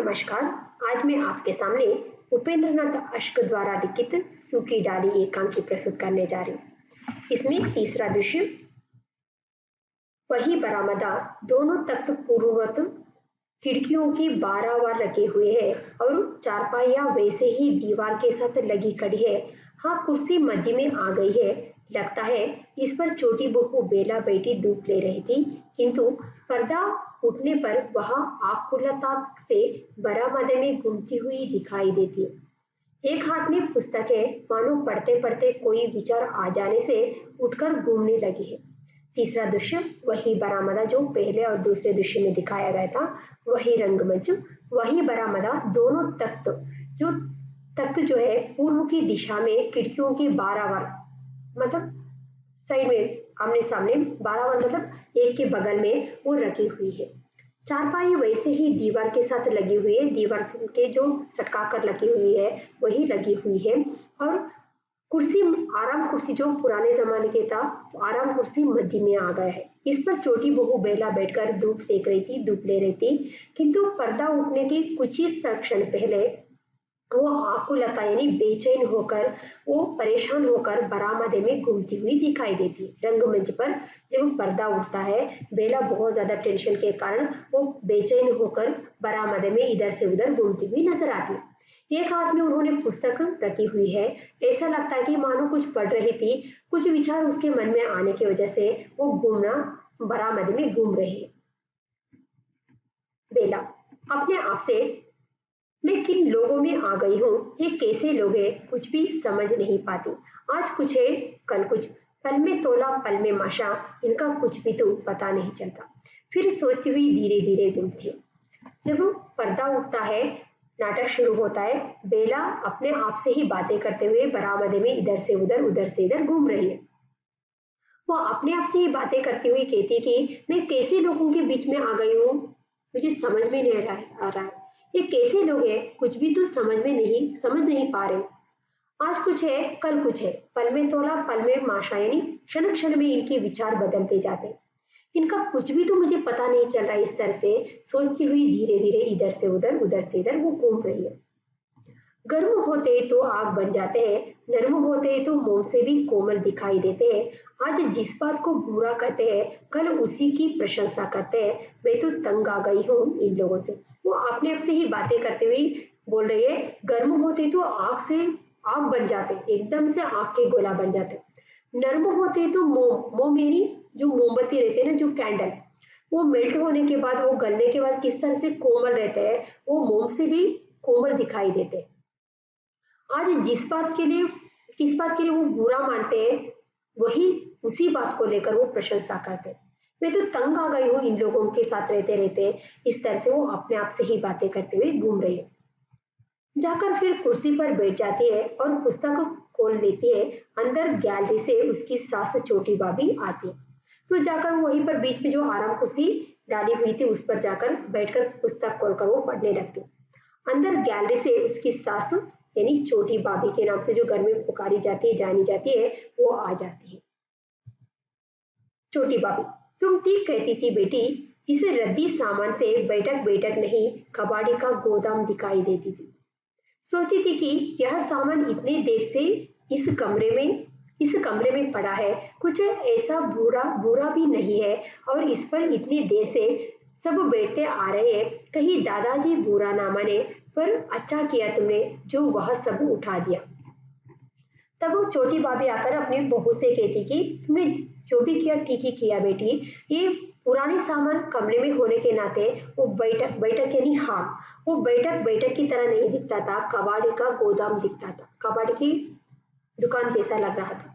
नमस्कार। आज मैं आपके सामने उपेंद्रनाथ अश्क द्वारा लिखित सूखी डाली एकांकी प्रस्तुत करने जा रही हूँ। इसमें तीसरा दृश्य वही बरामदा दोनों तख्त पूर्ववत खिड़कियों की बारहवार रखे हुए है और चारपाइयाँ वैसे ही दीवार के साथ लगी खड़ी है। हाँ, कुर्सी मध्य में आ गई है। लगता है इस पर छोटी बहू बेला बैठी धूप ले रही थी, किंतु पर्दा उठने पर वह आकुलता से बरामदे में घूमती हुई दिखाई देती। एक हाथ में पुस्तक है, मानो पढ़ते पढ़ते कोई विचार आ जाने से उठकर घूमने लगी है। तीसरा दृश्य वही बरामदा जो पहले और दूसरे दृश्य में दिखाया गया था, वही रंगमंच, वही बरामदा दोनों तख्त जो है पूर्व की दिशा में खिड़कियों की बारहवार मतलब साइड में आमने सामने बारहवार मतलब एक के बगल में वो रखी हुई है। चारपाई वैसे ही दीवार के साथ लगी हुई है, दीवार के जो सटका कर लगी हुई है वही लगी हुई है। और कुर्सी, आराम कुर्सी जो पुराने जमाने के था, आराम कुर्सी मध्य में आ गया है। इस पर छोटी बहू बेला बैठकर धूप सेक रही थी, धूप ले रही थी, किंतु पर्दा उठने की कुछ ही क्षण पहले वो आकुलता यानी बेचैन होकर, वो परेशान होकर बरामदे में घूमती हुई दिखाई देती है। रंगमंच पर जब पर्दा उठता है, बेला बहुत ज्यादा टेंशन के कारण वो बेचैन होकर बरामदे में इधर से उधर घूमती हुई नजर आती है। एक हाथ में उन्होंने पुस्तक रखी हुई है। ऐसा लगता है कि मानो कुछ पढ़ रही थी, कुछ विचार उसके मन में आने की वजह से वो घूमना बरामदे में घूम रही है। बेला अपने आप से, मैं किन लोगों में आ गई हूँ, ये कैसे लोग हैं, कुछ भी समझ नहीं पाती। आज कुछ है, कल कुछ, पल में तोला पल में माशा, इनका कुछ भी तो पता नहीं चलता। फिर सोचती हुई धीरे धीरे घूमती। जब पर्दा उठता है, नाटक शुरू होता है। बेला अपने आप से ही बातें करते हुए बरामदे में इधर से उधर घूम रही है। वो अपने आप से ही बातें करती हुई कहती कि मैं कैसे लोगों के बीच में आ गई हूँ, मुझे समझ में नहीं आ रहा है। ये कैसे लोग हैं, कुछ भी तो समझ नहीं पा रहे। आज कुछ है, कल कुछ है, पल में तोला पल में माशा, यानी क्षण क्षण में इनके विचार बदलते जाते। इनका कुछ भी तो मुझे पता नहीं चल रहा। इस तरह से सोचती हुई धीरे धीरे इधर से उधर वो घूम रही है। गर्म होते तो आग बन जाते हैं, नर्म होते तो मोम से भी कोमल दिखाई देते हैं। आज जिस बात को बुरा कहते हैं, कल उसी की प्रशंसा करते हैं। मैं तो तंग आ गई हूँ इन लोगों से। वो अपने आप से ही बातें करते हुए बोल रही है। गर्म होते तो आग बन जाते, एकदम से आग के गोला बन जाते। नर्म होते तो मोम यानी जो मोमबत्ती रहते हैं ना, जो कैंडल, वो मेल्ट होने के बाद, वो गलने के बाद किस तरह से कोमल रहते हैं, वो मोम से भी कोमल दिखाई देते हैं। आज किस बात के लिए वो बुरा मानते हैं, वही उसी बात को लेकर वो प्रशंसा करते हैं। मैं तो तंग आ गई हूँ इन लोगों के साथ रहते रहते। इस तरह से वो अपने आप से ही बातें करते हुए घूम रही है। जाकर फिर कुर्सी पर बैठ जाती है और पुस्तक खोल लेती है। अंदर गैलरी से उसकी सास छोटी भाभी आती है, तो जाकर वहीं पर बीच में जो आराम कुर्सी डाली हुई थी उस पर जाकर बैठकर पुस्तक खोलकर वो पढ़ने लगती। अंदर गैलरी से उसकी सास यानी छोटी भाभी के नाम से जो घर में पुकारी जाती है, जानी जाती है, वो आ जाती है। छोटी भाभी, तुम ठीक कहती थी बेटी, इस रद्दी सामान से बैठक नहीं, कबाड़ी का गोदाम दिखाई देती थी। सोचती थी कि यह सामान इतने देर से इस कमरे में पड़ा है, कुछ ऐसा बुरा भी नहीं है, और इस पर इतनी देर से सब बैठते आ रहे हैं, कहीं दादाजी बुरा ना माने, पर अच्छा किया तुमने जो वह सब उठा दिया। तब वो छोटी भाभी आकर अपनी बहू से कहती कि तुमने जो भी किया ठीक ही किया बेटी। ये पुराने सामान कमरे में होने के नाते वो बैठक यानी हाँ, वो बैठक की तरह नहीं दिखता था, कबाड़ी का गोदाम दिखता था, कबाड़ी की दुकान जैसा लग रहा था।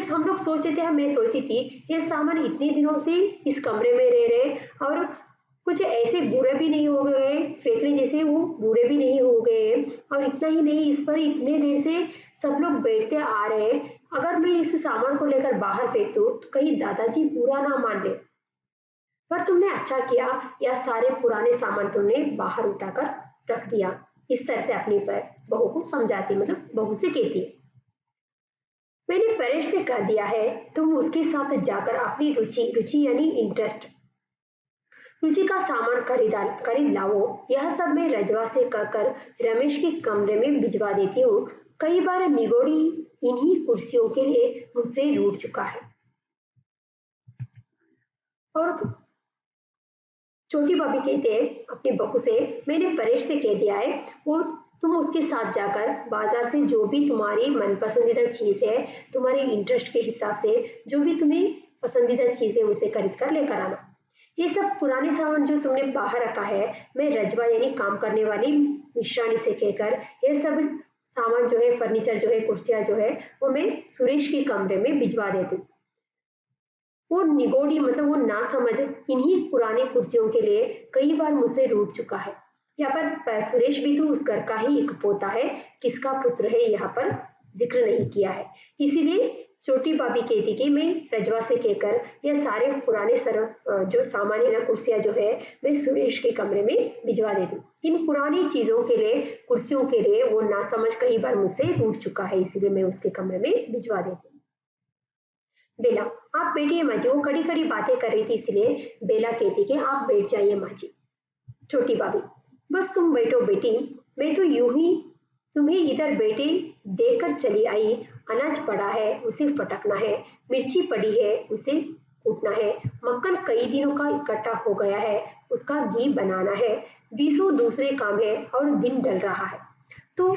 हम लोग सोचते थे, मैं सोचती थी ये सामान इतने दिनों से इस कमरे में रह रहे और कुछ ऐसे बुरे भी नहीं हो गए फेंकने जैसे, वो बुरे भी नहीं हो गए। और इतना ही नहीं, इस पर इतने देर से सब लोग बैठते आ रहे हैं। अगर मैं इस सामान को लेकर बाहर फेंक दूं तो कहीं दादाजी बुरा ना मान ले, पर तुमने अच्छा किया, यह सारे पुराने सामान तुमने बाहर उठाकर रख दिया। इस तरह से अपनी बहू को समझाती, मतलब बहू से कहती है, मैंने परेश से कह दिया है तुम उसके साथ जाकर अपनी रुचि यानी इंटरेस्ट रुचि का सामान खरीद लाओ, यह सब मैं रजवा से कहकर रमेश के कमरे में भिजवा देती हूँ। कई बार निगोड़ी इन्हीं कुर्सियों के लिए मुझसे रूठ चुका है। और छोटी भाभी कहते हैं अपनी बहू से, मैंने परेश से कह दिया है, वो तुम उसके साथ जाकर बाजार से जो भी तुम्हारी मनपसंदीदा चीज है, तुम्हारे इंटरेस्ट के हिसाब से जो भी तुम्हें पसंदीदा चीज है उसे खरीद कर लेकर आना। ये सब पुराने सामान जो तुमने बाहर रखा है, मैं रजवा यानी काम करने वाली मिश्रानी से कहकर ये सब सामान जो है, फर्नीचर जो है, कुर्सियां जो है, वो मैं सुरेश के कमरे में भिजवा देती हूँ। वो निगोड़ी मतलब वो ना समझ इन्हीं पुरानी कुर्सियों के लिए कई बार मुझसे रूठ चुका है। यहाँ पर सुरेश भी तो उस घर का ही एक पोता है, किसका पुत्र है यहाँ पर जिक्र नहीं किया है। इसीलिए छोटी भाभी कहती कि मैं रजवा से कहकर यह सारे पुराने जो सामान है ना, कुर्सियां जो है, मैं सुरेश के कमरे में भिजवा देती हूँ। इन पुरानी चीजों के लिए, कुर्सियों के लिए वो ना समझ कई बार मुझसे रूठ चुका है, इसीलिए मैं उसके कमरे में भिजवा देती हूँ। बेला, आप बैठिए माँ जी। वो खड़ी खड़ी बातें कर रही थी, इसलिए बेला कहती कि आप बैठ जाइए माँ जी। छोटी भाभी, बस तुम बैठो बेटी, मैं तो यूं ही तुम्हें इधर बैठे देखकर चली आई। अनाज पड़ा है उसे फटकना है, मिर्ची पड़ी है उसे कूटना है, मक्खन कई दिनों का इकट्ठा हो गया है उसका घी बनाना है, बीसों दूसरे काम है और दिन ढल रहा है। तो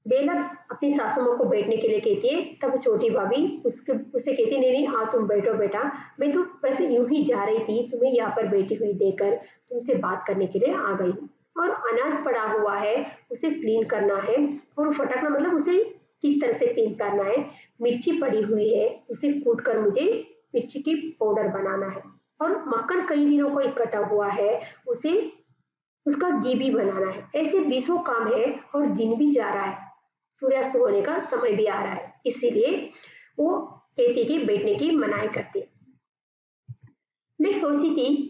बेला अपनी सासू माँ को बैठने के लिए कहती है, तब छोटी भाभी उसे कहती है, नहीं नहीं आ तुम बैठो बेटा, मैं तो बस यूं ही जा रही थी, तुम्हें यहाँ पर बैठी हुई देखकर तुमसे बात करने के लिए आ गई हूँ। और अनाज पड़ा हुआ है उसे क्लीन करना है, और फटकना मतलब उसे किस तरह से क्लीन करना है, मिर्ची पड़ी हुई है उसे कूट कर मुझे मिर्ची की पाउडर बनाना है, और मक्खन कई दिनों को इकट्ठा हुआ है उसे उसका घी भी बनाना है। ऐसे बीसों काम है और दिन भी जा रहा है, सूर्यास्त होने का समय भी आ रहा है, इसीलिए वो कहती कि बैठने की मनाही करती। मैं सोचती थी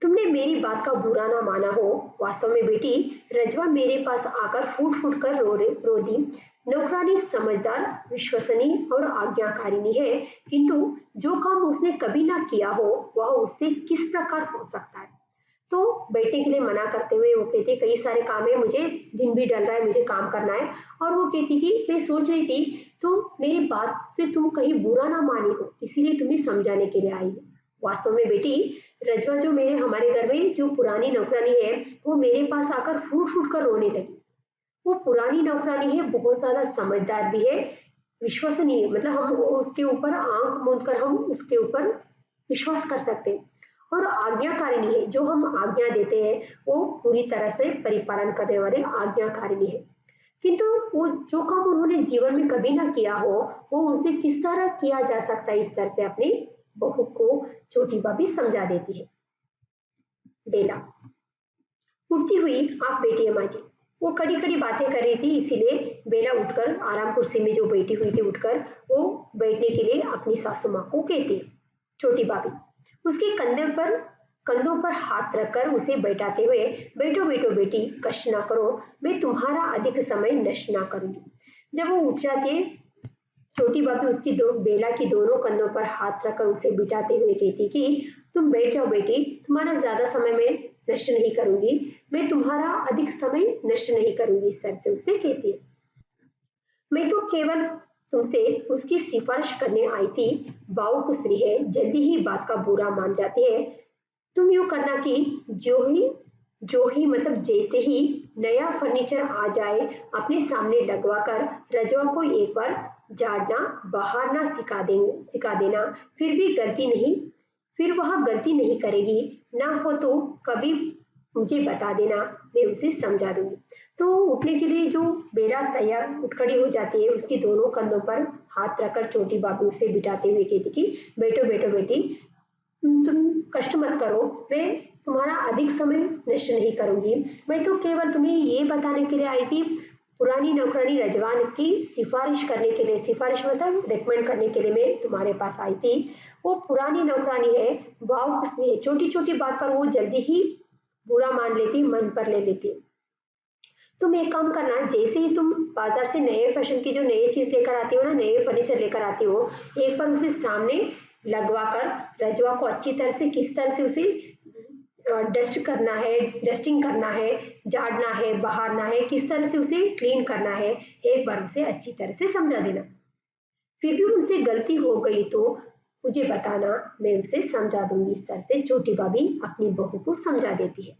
तुमने मेरी बात का बुरा ना माना हो। वास्तव में बेटी, रजवा मेरे पास आकर फूट फूट कर रो दी। नौकरानी समझदार, विश्वसनीय और आज्ञाकारिणी है, किंतु जो काम उसने कभी ना किया हो वह उससे किस प्रकार हो सकता है। तो बैठने के लिए मना करते हुए वो कहती कई सारे काम है, मुझे दिन भी डल रहा है, मुझे काम करना है। और वो कहती कि मैं सोच रही थी तो मेरी बात से तुम कहीं बुरा ना मानी हो, इसीलिए तुम्हें समझाने के लिए आई हूँ। वास्तव में बेटी, रजवा जो मेरे हमारे घर में जो पुरानी नौकरानी है, वो मेरे पास आकर फूट फूट कर रोने लगी। वो पुरानी नौकरानी है, बहुत ज्यादा समझदार भी है, विश्वसनीय, मतलब हम उसके ऊपर आंख मूंद कर हम उसके ऊपर विश्वास कर सकते हैं, और आज्ञाकारिणी है, जो हम आज्ञा देते हैं वो पूरी तरह से परिपालन करने वाले आज्ञाकारिणी है। किंतु वो जो काम उन्होंने जीवन में कभी ना किया हो, वो उनसे किस तरह किया जा सकता है, इस तरह से अपनी बहू को छोटी भाभी समझा देती है। बेला, उठती हुई आप बैठिए माँ जी। वो खड़ी खड़ी बातें कर रही थी, इसीलिए बेला उठकर आराम कुर्सी में जो बैठी हुई थी, उठकर वो बैठने के लिए अपनी सासू माँ को कहती है। छोटी भाभी उसके कंधों पर हाथ रखकर उसे बैठाते हुए, बैठो बैठो बेटी, कष्ट ना करो, मैं तुम्हारा अधिक समय नष्ट ना करूंगी। जब वो उठ जाती है, छोटी भाभी उसकी बेला की दोनों कंधों पर हाथ रखकर उसे बिठाते हुए कहती कि तुम बैठ जाओ बेटी, तुम्हारा ज्यादा समय मैं नष्ट नहीं करूंगी, मैं तुम्हारा अधिक समय नष्ट नहीं करूंगी, इस तरह से उसे कहती है। मैं तो केवल तुमसे उसकी सिफारिश करने आई थी, बाऊ स्त्री है, जल्दी ही बात का बुरा मान जाती है। तुम यूं करना कि जो ही मतलब जैसे ही नया फर्नीचर आ जाए, अपने सामने लगवा कर रजवा को एक बार झाड़ना बहारना सिखा देना, फिर वह गलती नहीं करेगी, ना हो तो कभी मुझे बता देना, मैं उसे समझा दूंगी। तो उठने के लिए जो बेला तैयार उठ खड़ी हो जाती है, उसकी दोनों कंधों पर हाथ रखकर छोटी बाबू उसे बिठाते हुए कहती कि बैठो बैठो बेटी, तुम कष्ट मत करो, मैं तुम्हारा अधिक समय नष्ट नहीं करूंगी। मैं तो केवल तुम्हें ये बताने के लिए आई थी, पुरानी नौकरानी रजवान की सिफारिश करने के लिए, सिफारिश मतलब रेकमेंड करने के लिए मैं तुम्हारे पास आई थी। वो पुरानी नौकरानी है, भाव स्त्री है, छोटी छोटी बात पर वो जल्दी ही बुरा मान लेती, मन पर ले लेती। तुम एक काम करना, जैसे ही तुम बाजार से नए फैशन की जो नई चीज लेकर आती हो ना, नए फर्नीचर लेकर आती हो, एक बार उसे सामने लगवा कर रजवा को अच्छी तरह से, किस तरह से उसे डस्ट करना है, डस्टिंग करना है, झाड़ना है, बहारना है, किस तरह से उसे क्लीन करना है, एक बार उसे अच्छी तरह से समझा देना। फिर भी उनसे गलती हो गई तो मुझे बताना, मैं उसे समझा दूंगी। इस तरह से छोटी भाभी अपनी बहू को समझा देती है।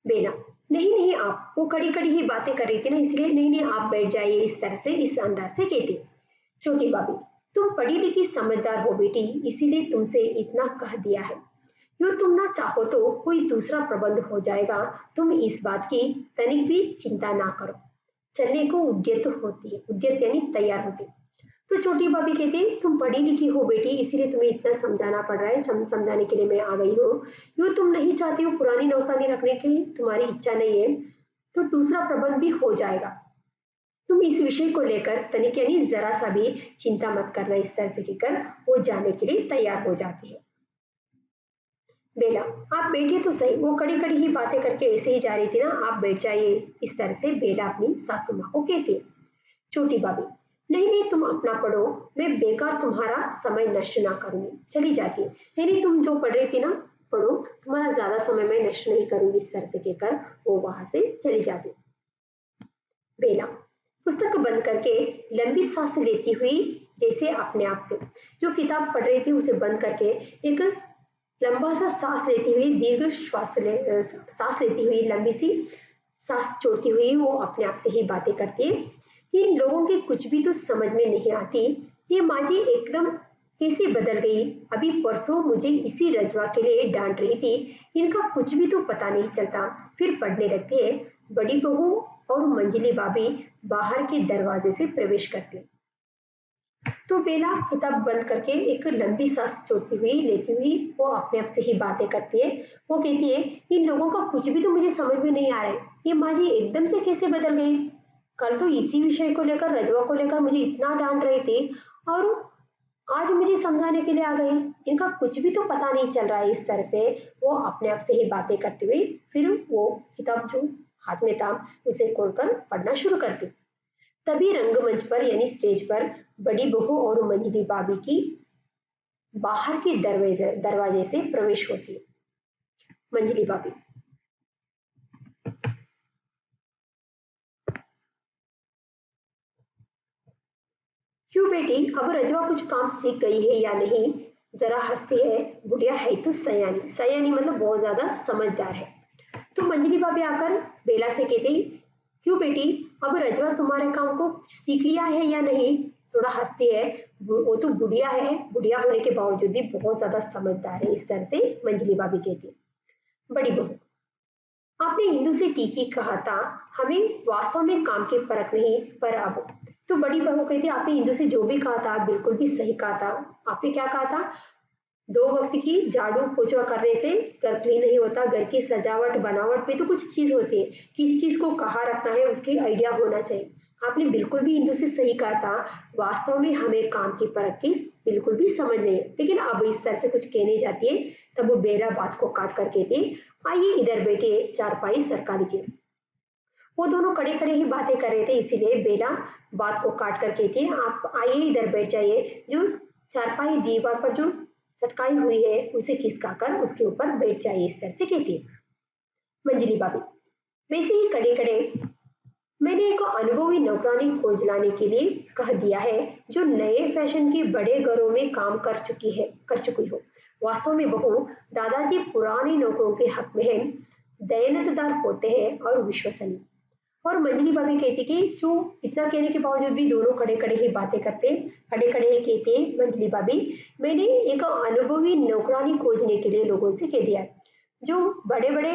बेला, नहीं नहीं, आप वो कड़ी कड़ी ही बातें कर रही थी ना, इसलिए नहीं नहीं आप बैठ जाइए, इस तरह से इस अंदाज से कहती। छोटी भाभी, तुम पढ़ी लिखी समझदार हो बेटी, इसीलिए तुमसे इतना कह दिया है। यो तुम ना चाहो तो कोई दूसरा प्रबंध हो जाएगा, तुम इस बात की तनिक भी चिंता ना करो। चलने को उद्यत होती है, उद्यत यानी तैयार होती। तो छोटी भाभी कहती है, तुम पढ़ी लिखी हो बेटी, इसीलिए तुम्हें इतना समझाना पड़ रहा है, समझाने के लिए मैं आ गई हूँ। यूँ तुम नहीं चाहती हो पुरानी नौकरानी रखने की, तुम्हारी इच्छा नहीं है, तो दूसरा प्रबंध भी हो जाएगा। तुम इस विषय को लेकर तनिक यानी जरा सा भी चिंता मत करना। इस तरह से कहकर वो जाने के लिए तैयार हो जाती है। बेला, आप बैठिए तो सही, वो कड़ी कड़ी ही बातें करके ऐसे ही जा रही थी ना, आप बैठ जाइए। इस तरह से बेला अपनी सासू माँ को कहती है। छोटी भाभी, नहीं नहीं तुम अपना पढ़ो, मैं बेकार तुम्हारा समय नष्ट ना करूंगी, चली जाती है। नहीं नहीं तुम जो पढ़ रही थी ना, पढ़ो, तुम्हारा ज्यादा समय मैं नष्ट नहीं करूंगी। इस तरह से कहकर वो वहां से चली जाती। बेला पुस्तक बंद करके लंबी सांस लेती हुई, जैसे अपने आप से जो किताब पढ़ रही थी उसे बंद करके एक लंबा सा सांस लेती हुई, दीर्घ सांस लेती हुई, लंबी सी सांस छोड़ती हुई वो अपने आप से ही बातें करती है। इन लोगों की कुछ भी तो समझ में नहीं आती, ये माँ जी एकदम कैसे बदल गई। अभी परसों मुझे इसी रजवा के लिए डांट रही थी, इनका कुछ भी तो पता नहीं चलता। फिर पढ़ने लगती है। बड़ी बहू और मंजिली भाभी बाहर के दरवाजे से प्रवेश करती है। तो बेला किताब बंद करके एक लंबी सांस छोड़ती हुई लेती हुई वो अपने आप से ही बातें करती है। वो कहती है, इन लोगों का कुछ भी तो मुझे समझ में नहीं आ रहा है, ये माँ जी एकदम से कैसे बदल गई। कल तो इसी विषय को लेकर, रजवा को लेकर मुझे इतना डांट रही थी, और आज मुझे समझाने के लिए आ गई। इनका कुछ भी तो पता नहीं चल रहा है। इस तरह से वो अपने आप से ही बातें करती हुई फिर वो किताब जो हाथ में था उसे खोलकर पढ़ना शुरू करती। तभी रंगमंच पर यानी स्टेज पर बड़ी बहू और मंजली भाभी की बाहर के दरवाजे से प्रवेश होती है। मंजली भाभी, क्यों बेटी, अब रजवा कुछ काम सीख गई है या नहीं? जरा हंसती है। बुढ़िया है तो सयानी, सयानी मतलब बहुत ज्यादा समझदार है। तो मंजली भाभी आकर बेला से कहती, क्यों बेटी, अब रजवा तुम्हारे काम को सीख लिया है या नहीं? थोड़ा हंसती है। वो तो बुढ़िया है, बुढ़िया होने के बावजूद भी बहुत ज्यादा समझदार है। इस तरह से मंजली भाभी कहती है। बड़ी बहू, आपने हिंदू से ठीक ही कहा था, हमें वास्तव में काम की परख नहीं, पर अब। तो बड़ी बहू कहती है, आपने हिंदू से जो भी कहा था बिल्कुल भी सही कहा था। आपने क्या कहा था? 2 वक्त की झाड़ू पोछा करने से घर क्लीन नहीं होता, घर की सजावट बनावट पे तो कुछ चीज होती है, किस चीज को कहाँ रखना है उसकी आइडिया होना चाहिए। आपने बिल्कुल भी हिंदू से सही कहा था, वास्तव में हमें काम की परख की बिल्कुल भी समझ नहीं है। लेकिन अब इस तरह से कुछ कहने जाती है, तब वो बेला बात को काट कर कहती है, आइए इधर बैठिए, चारपाई सरका लीजिए। वो दोनों खड़े खड़े ही बातें कर रहे थे, इसीलिए बेला बात को काट कर कहती है, आप आइए इधर बैठ जाइए। जो चारपाई दीवार पर जो सटकाई हुई है उसे खिसका कर उसके ऊपर बैठ जाइए। इस तरह से कहती है। मंजली भाभी, वैसे ही खड़े खड़े मैंने एक अनुभवी नौकरानी खोज लाने के लिए कह दिया है, जो नए फैशन की बड़े घरों में काम कर चुकी हो। वास्तव में बहू, दादाजी पुराने नौकरों के हक में हैं, दयानतदार होते हैं और विश्वसनीय। और मंजली भाभी कहती कि जो इतना कहने के बावजूद भी दोनों खड़े खड़े ही बातें करते, खड़े खड़े ही कहते हैं, मंजली भाभी, मैंने एक अनुभवी नौकरानी खोजने के लिए लोगों से कह दिया, जो बड़े बड़े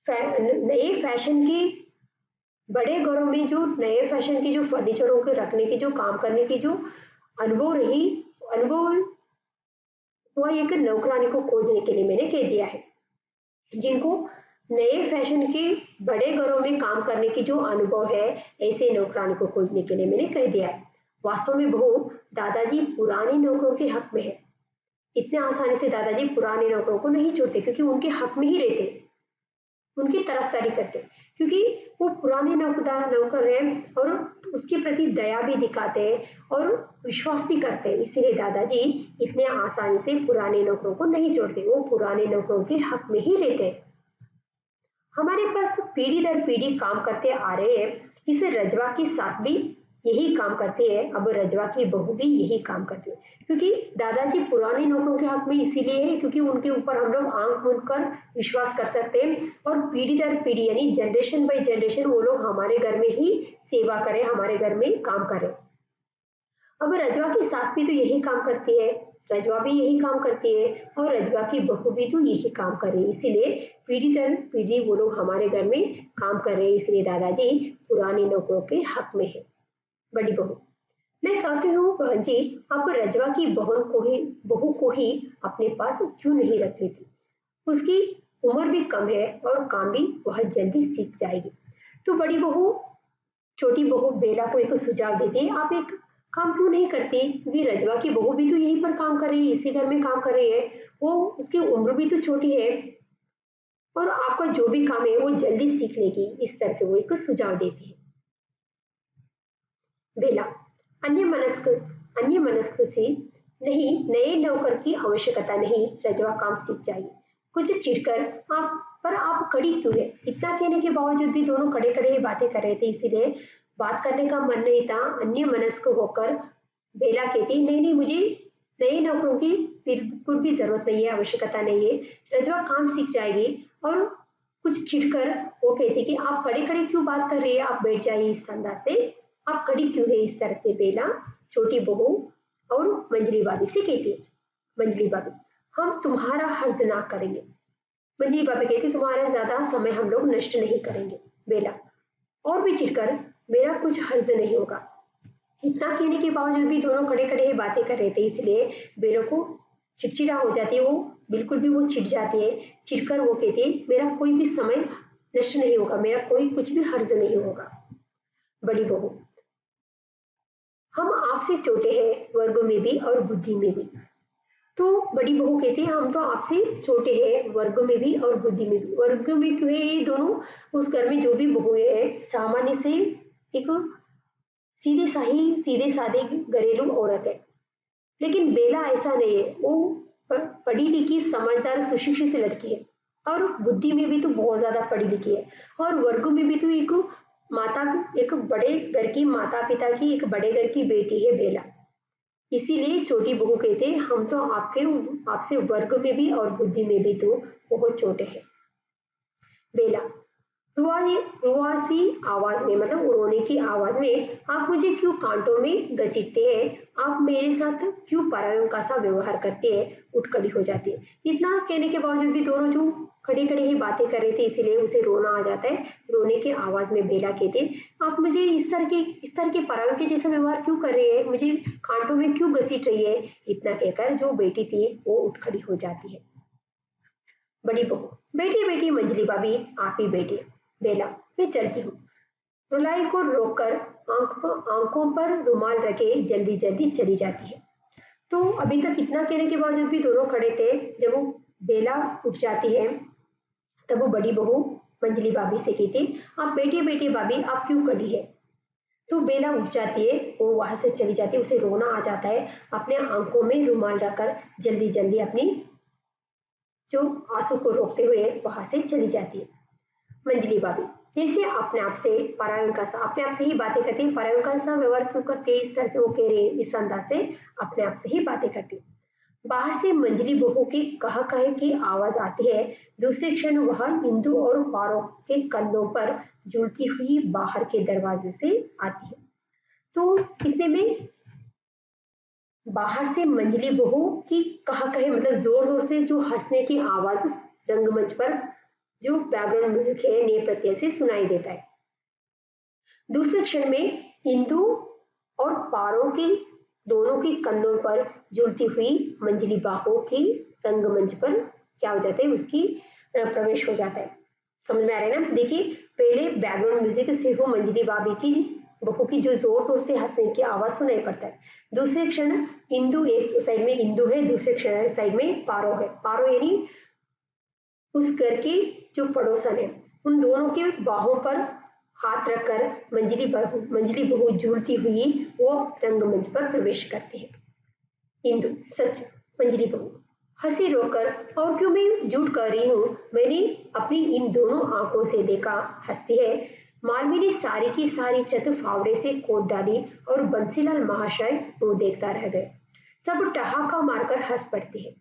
नए फैशन की बड़े घरों में जो नए फैशन की जो फर्नीचरों के रखने की जो काम करने की जो अनुभव रही अनुभव हुआ, एक नौकरानी को खोजने के लिए मैंने कह दिया है, जिनको नए फैशन के बड़े घरों में काम करने की जो अनुभव है, ऐसे नौकरानी को खोजने के लिए मैंने कह दिया है। वास्तव में बहू, दादाजी पुराने नौकरों के हक में है। इतने आसानी से दादाजी पुराने नौकरों को नहीं छोड़ते, क्योंकि उनके हक में ही रहते। उनकी तरफदारी करते हैं, क्योंकि वो पुराने नौकर हैं और उसके प्रति दया भी दिखाते हैं और विश्वास भी करते हैं। इसीलिए दादाजी इतने आसानी से पुराने नौकरों को नहीं छोड़ते, वो पुराने नौकरों के हक में ही रहते हैं। हमारे पास पीढ़ी दर पीढ़ी काम करते आ रहे हैं। इस रजवा की सास भी यही काम करती है, अब रजवा की बहू भी यही काम करती है, क्योंकि दादाजी पुराने नौकरों के हक में इसीलिए है क्योंकि उनके ऊपर हम लोग आंख मूंद कर विश्वास कर सकते हैं और पीढ़ी दर पीढ़ी यानी जनरेशन बाई जनरेशन वो लोग हमारे घर में ही सेवा करें, हमारे घर में काम करें। अब रजवा की सास भी तो यही काम करती है, रजवा भी यही काम करती है और रजवा की बहू भी तो यही काम कर रही है, इसीलिए पीढ़ी दर पीढ़ी वो लोग हमारे घर में काम कर रहे हैं, इसलिए दादाजी पुराने नौकरों के हक में है। बड़ी बहू, मैं कहती हूँ बहन जी, आप रजवा की बहू को ही अपने पास क्यों नहीं रख लेती? उसकी उम्र भी कम है और काम भी बहुत जल्दी सीख जाएगी। तो बड़ी बहू छोटी बहू बेला को एक सुझाव देती है, आप एक काम क्यों नहीं करती? क्योंकि रजवा की बहू भी तो यहीं पर काम कर रही है, इसी घर में काम कर रही है, वो उसकी उम्र भी तो छोटी है और आपका जो भी काम है वो जल्दी सीख लेगी। इस तरह से वो एक सुझाव देती है। बेला अन्य मनस्क से, नहीं, नए नौकर की आवश्यकता नहीं, रजवा काम सीख जाएगी। कुछ चिढ़कर आप कड़ी क्यों है? इतना कहने के बावजूद भी दोनों कड़े कड़े ही बातें कर रहे थे, इसीलिए बात करने का मन नहीं था। अन्य मनस्क होकर बेला कहती, नहीं नहीं, मुझे नए नौकरों की बिल्कुल भी जरूरत नहीं है, आवश्यकता नहीं है, रजवा काम सीख जाएगी। और कुछ छिड़कर वो कहती कि आप खड़े खड़े क्यों बात कर रही है, आप बैठ जाइए इस अंदाज से, आप खड़ी क्यों है इस तरह से? बेला छोटी बहू और मंजली भाभी से कहती है। मंजली भाभी, हम तुम्हारा हर्ज ना करेंगे। मंजली भाभी कहती, तुम्हारा ज्यादा समय हम लोग नष्ट नहीं करेंगे। बेला और भी चिढ़कर, मेरा कुछ हर्ज नहीं होगा। इतना कहने के बावजूद भी दोनों खड़े खड़े ही बातें कर रहे थे, इसलिए बेलों को चिड़चिड़ा हो जाती है, वो बिल्कुल भी वो चिढ़ जाती है। चिढ़कर वो कहती है, मेरा कोई भी समय नष्ट नहीं होगा, मेरा कोई कुछ भी हर्ज नहीं होगा। बड़ी बहू, हम आपसे छोटे हैं, वर्ग में भी और बुद्धि में भी। तो बड़ी बहू कहती है, हम तो आपसे छोटे हैं, वर्ग में भी और बुद्धि में भी। वर्ग में क्यों है? ये दोनों उस घर में जो भी बहुएं हैं सामान्य से एक सीधे साधे घरेलू औरत है, लेकिन बेला ऐसा नहीं है, वो पढ़ी लिखी समझदार सुशिक्षित लड़की है और बुद्धि में भी तो बहुत ज्यादा पढ़ी लिखी है और वर्ग में भी तो एक बड़े घर की माता पिता की एक बड़े घर की बेटी है बेला। इसीलिए छोटी बहू कहते हैं, हम तो आपसे वर्ग में भी और बुद्धि में भी तो बहुत छोटे हैं। बेला रुआसी आवाज में, मतलब रोने की आवाज में, आप मुझे क्यों कांटों में घसीटते हैं? आप मेरे साथ क्यों परायों का सा व्यवहार करते हैं? उठ खड़ी हो जाती है। इतना कहने के बावजूद भी दोनों जो खड़े खड़े ही बातें कर रहे थे, इसीलिए उसे रोना आ जाता है। रोने की आवाज में बेला कहते, आप मुझे इस तरह के परायों के जैसा व्यवहार क्यों कर रही है? मुझे कांटों में क्यों घसीट रही है? इतना कहकर जो बेटी थी वो उठ खड़ी हो जाती है। बड़ी बहू, बेटी बेटी मंजली भाभी, आप ही बेटी। बेला, मैं चलती हूँ। रुलाई को रोककर आंखों पर रुमाल रखे जल्दी जल्दी चली जाती है। तो अभी तक इतना कहने के बावजूद भी दोनों खड़े थे। जब वो बेला उठ जाती है तब वो बड़ी बहू मंजली भाभी से कहती, आप बेटी बेटी भाभी, आप क्यों खड़ी है? तो बेला उठ जाती है, वो वहां से चली जाती है, उसे रोना आ जाता है। अपने आंखों में रुमाल रखकर जल्दी जल्दी अपनी जो आंसू को रोकते हुए वहां से चली जाती है। मंजली भाभी जैसे अपने आप से ही बातें करती है, परायों का सा व्यवहार क्यों करती है? इस तरह से वो कह रही है, इस अंदाज से अपने आप से ही बातें करती है। बाहर से मंजली बहू की कह कहे की आवाज आती है। दूसरे क्षण वह इंदु और पारो के कंधों पर झूलती हुई बाहर के दरवाजे से आती है। तो इतने में बाहर से मंजली बहू की कह कहे, मतलब जोर जोर से जो हंसने की आवाज रंगमंच पर जो बैकग्राउंड म्यूजिक है नए प्रत्यय से सुनाई देता है। दूसरे क्षण में इंदु और पारो की दोनों की कंधों पर झूलती हुई मंजली बाहों की रंगमंच पर क्या हो जाता है, उसकी प्रवेश हो जाता है। समझ में आ रहा है ना? देखिए, पहले बैकग्राउंड म्यूजिक सिर्फ मंजली भाभी की बहू की जो जोर जोर से हंसने की आवाज सुनाई पड़ता है। दूसरे क्षण इंदु, एक साइड में इंदु है, दूसरे क्षण साइड में पारो है। पारो यानी उस घर की जो पड़ोसन है, उन दोनों के बाहों पर हाथ रखकर मंजली बहू झूलती हुई वो रंगमंच पर प्रवेश करती है। इंदु, सच। मंजली बहू, हंसी रोककर, और क्यों मैं झूठ कर रही हूँ, मैंने अपनी इन दोनों आंखों से देखा। हंसती है। मालवी ने सारी की सारी छत फावड़े से खोद डाली और बंसीलाल महाशय वो देखता रह गए। सब ठहाका मारकर हंस पड़ती है।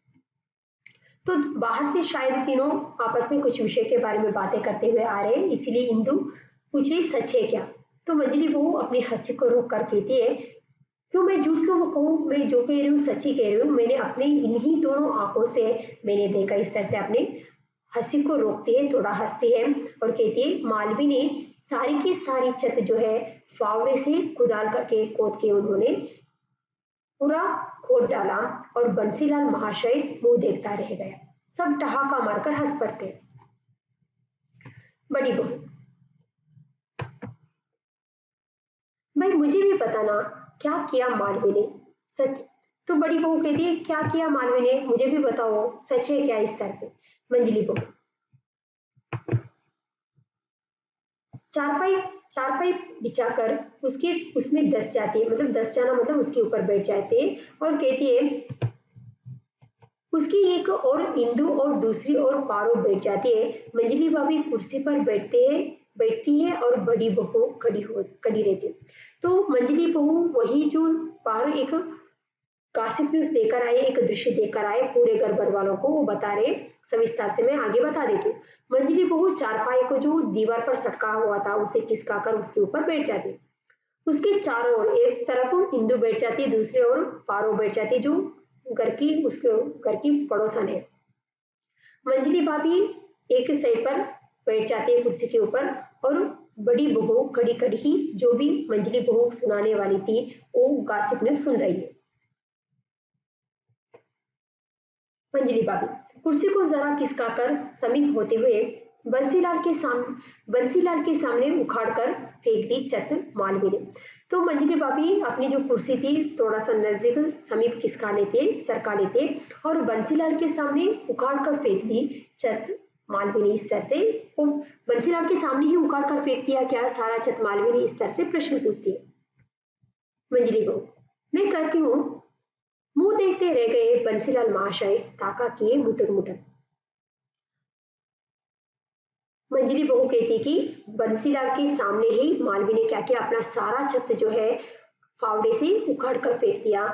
तो बाहर से शायद तीनों आपस में कुछ विषय के बारे में बातें करते हुए आ रहे हैं, इसलिए इंदु पूछ रही सच है क्या। तो मंजली बहू अपनी हंसी को रोक कर कहती है, क्यों मैं झूठ क्यों कहूँ, मैं जो कह रही हूँ सच ही कह रही हूँ, मैंने अपनी इन्हीं दोनों आंखों से मैंने देखा। इस तरह से अपनी हंसी को रोकती है, थोड़ा हंसती है और कहती है, मालवी ने सारी की सारी छत जो है फावड़े से कुदाल करके खोद के उन्होंने पूरा खोद डाला और बंसीलाल महाशय मुंह देखता रह गया। सब ठहाका मारकर हंस पड़ते। बड़ी बहू, भाई मुझे भी बताना क्या किया मालवी ने। सच। तो बड़ी बहू कहती है, क्या किया मालवी ने, मुझे भी बताओ, सच है क्या। इस तरह से मंजली बहू, चारपाई चारपाई बिछाकर उसके उसमें दस जाती है, मतलब दस जाना मतलब उसके ऊपर बैठ जाते हैं और कहती है, उसकी एक और इंदु और दूसरी ओर पारो बैठ जाती है। मंजली भाभी कुर्सी पर बैठती है और बड़ी बहू खड़ी रहती है। तो मंजली बहू वही जो पारो एक कासिप न्यूज देकर आए, एक दृश्य देकर आए पूरे घर भर वालों को, वो बता रहे सविस्तार से, मैं आगे बता देती हूँ। मंजली बहू चारपाई को जो दीवार पर सटका हुआ था उसे खिसका कर उसके ऊपर बैठ जाती। उसके चारों ओर एक तरफ इंदु बैठ जाती है, दूसरी ओर पारो बैठ जाती है, जो उसके घर की पड़ोसन है। मंजली भाभी एक साइड पर बैठ जाती है कुर्सी के ऊपर और बड़ी बहू खड़ी खड़ी ही जो भी मंजली बहू सुनाने वाली थी वो गासिप ने सुन रही है। मंजली भाभी कुर्सी को जरा खिसकाकर समीप होते हुए बंसीलाल के सामने उखाड़कर फेंक दी छत मालवी ने। तो मंजली भाभी अपनी जो कुर्सी थी थोड़ा सा नजदीक समीप खिसका लेते सरका लेते और बंसीलाल के सामने उखाड़ कर फेंक दी छत मालवी ने। इस तरह से वो बंसीलाल के सामने ही उखाड़ कर फेंक दिया क्या सारा छत मालवी ने, इस तरह से प्रश्न पूछती है मंजली बहू। मैं कहती हूँ, मुंह देखते रह गए बंसीलाल महाशय ताका किए मुटर मुटर। मंजली बहू कहती कि बंसीलाल के सामने ही मालवी ने क्या किया, अपना सारा छत जो है फावड़े से उखाड़ कर फेंक दिया।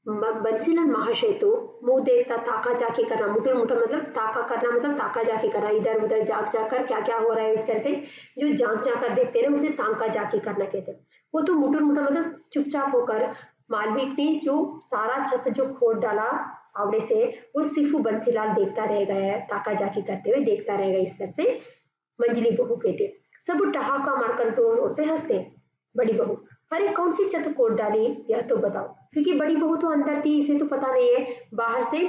बंसीलाल महाशय तो मुंह देखता ताका जाके करना, मुटर मुटर मतलब ताका करना, मतलब ताका जाके करना, इधर उधर जाग जाकर क्या क्या हो रहा है इस तरह से जो जाग जाकर देखते हैं उसे ताका जाके करना कहते हैं। वो तो मुटर मुटर मतलब चुपचाप होकर मालवी ने जो सारा छत जो खोद डाला फावड़े से वो सिर्फ बंसीलाल देखता रह गया, ताका जाकी करते हुए देखता रह गया। इस तरह से मंजली बहू कहते। सब ठहाका मारकर जोर जोर से हंसते। बड़ी बहू, अरे कौन सी छत खोद डाली यह तो बताओ, क्योंकि बड़ी बहू तो अंदर थी इसे तो पता नहीं है। बाहर से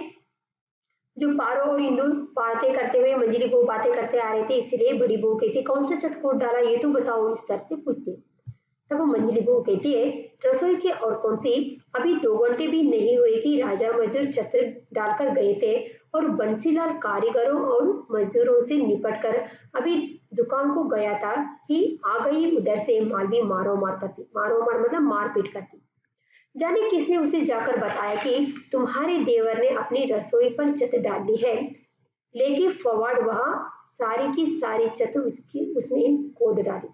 जो पारो और इंदु बातें करते हुए मंजली बहू बातें करते आ रहे थे, इसलिए बड़ी बहू कहती कौन सा छत खोद डाला ये तो बताओ, इस तरह से पूछती। तब वो मंजली बहू कहती है, रसोई की और कौन सी, अभी 2 घंटे भी नहीं हुए कि राजा मजदूर छत डालकर गए थे और बंसीलाल कारीगरों और मजदूरों से निपट कर अभी दुकान को गया था कि आ गई उधर से मालवी मारो मार करती, मारो मार मतलब मारपीट करती। जाने किसने उसे जाकर बताया कि तुम्हारे देवर ने अपनी रसोई पर छत डाल ली है, लेके फवाड़ वहां सारी की सारी छत उसने खोद डाली।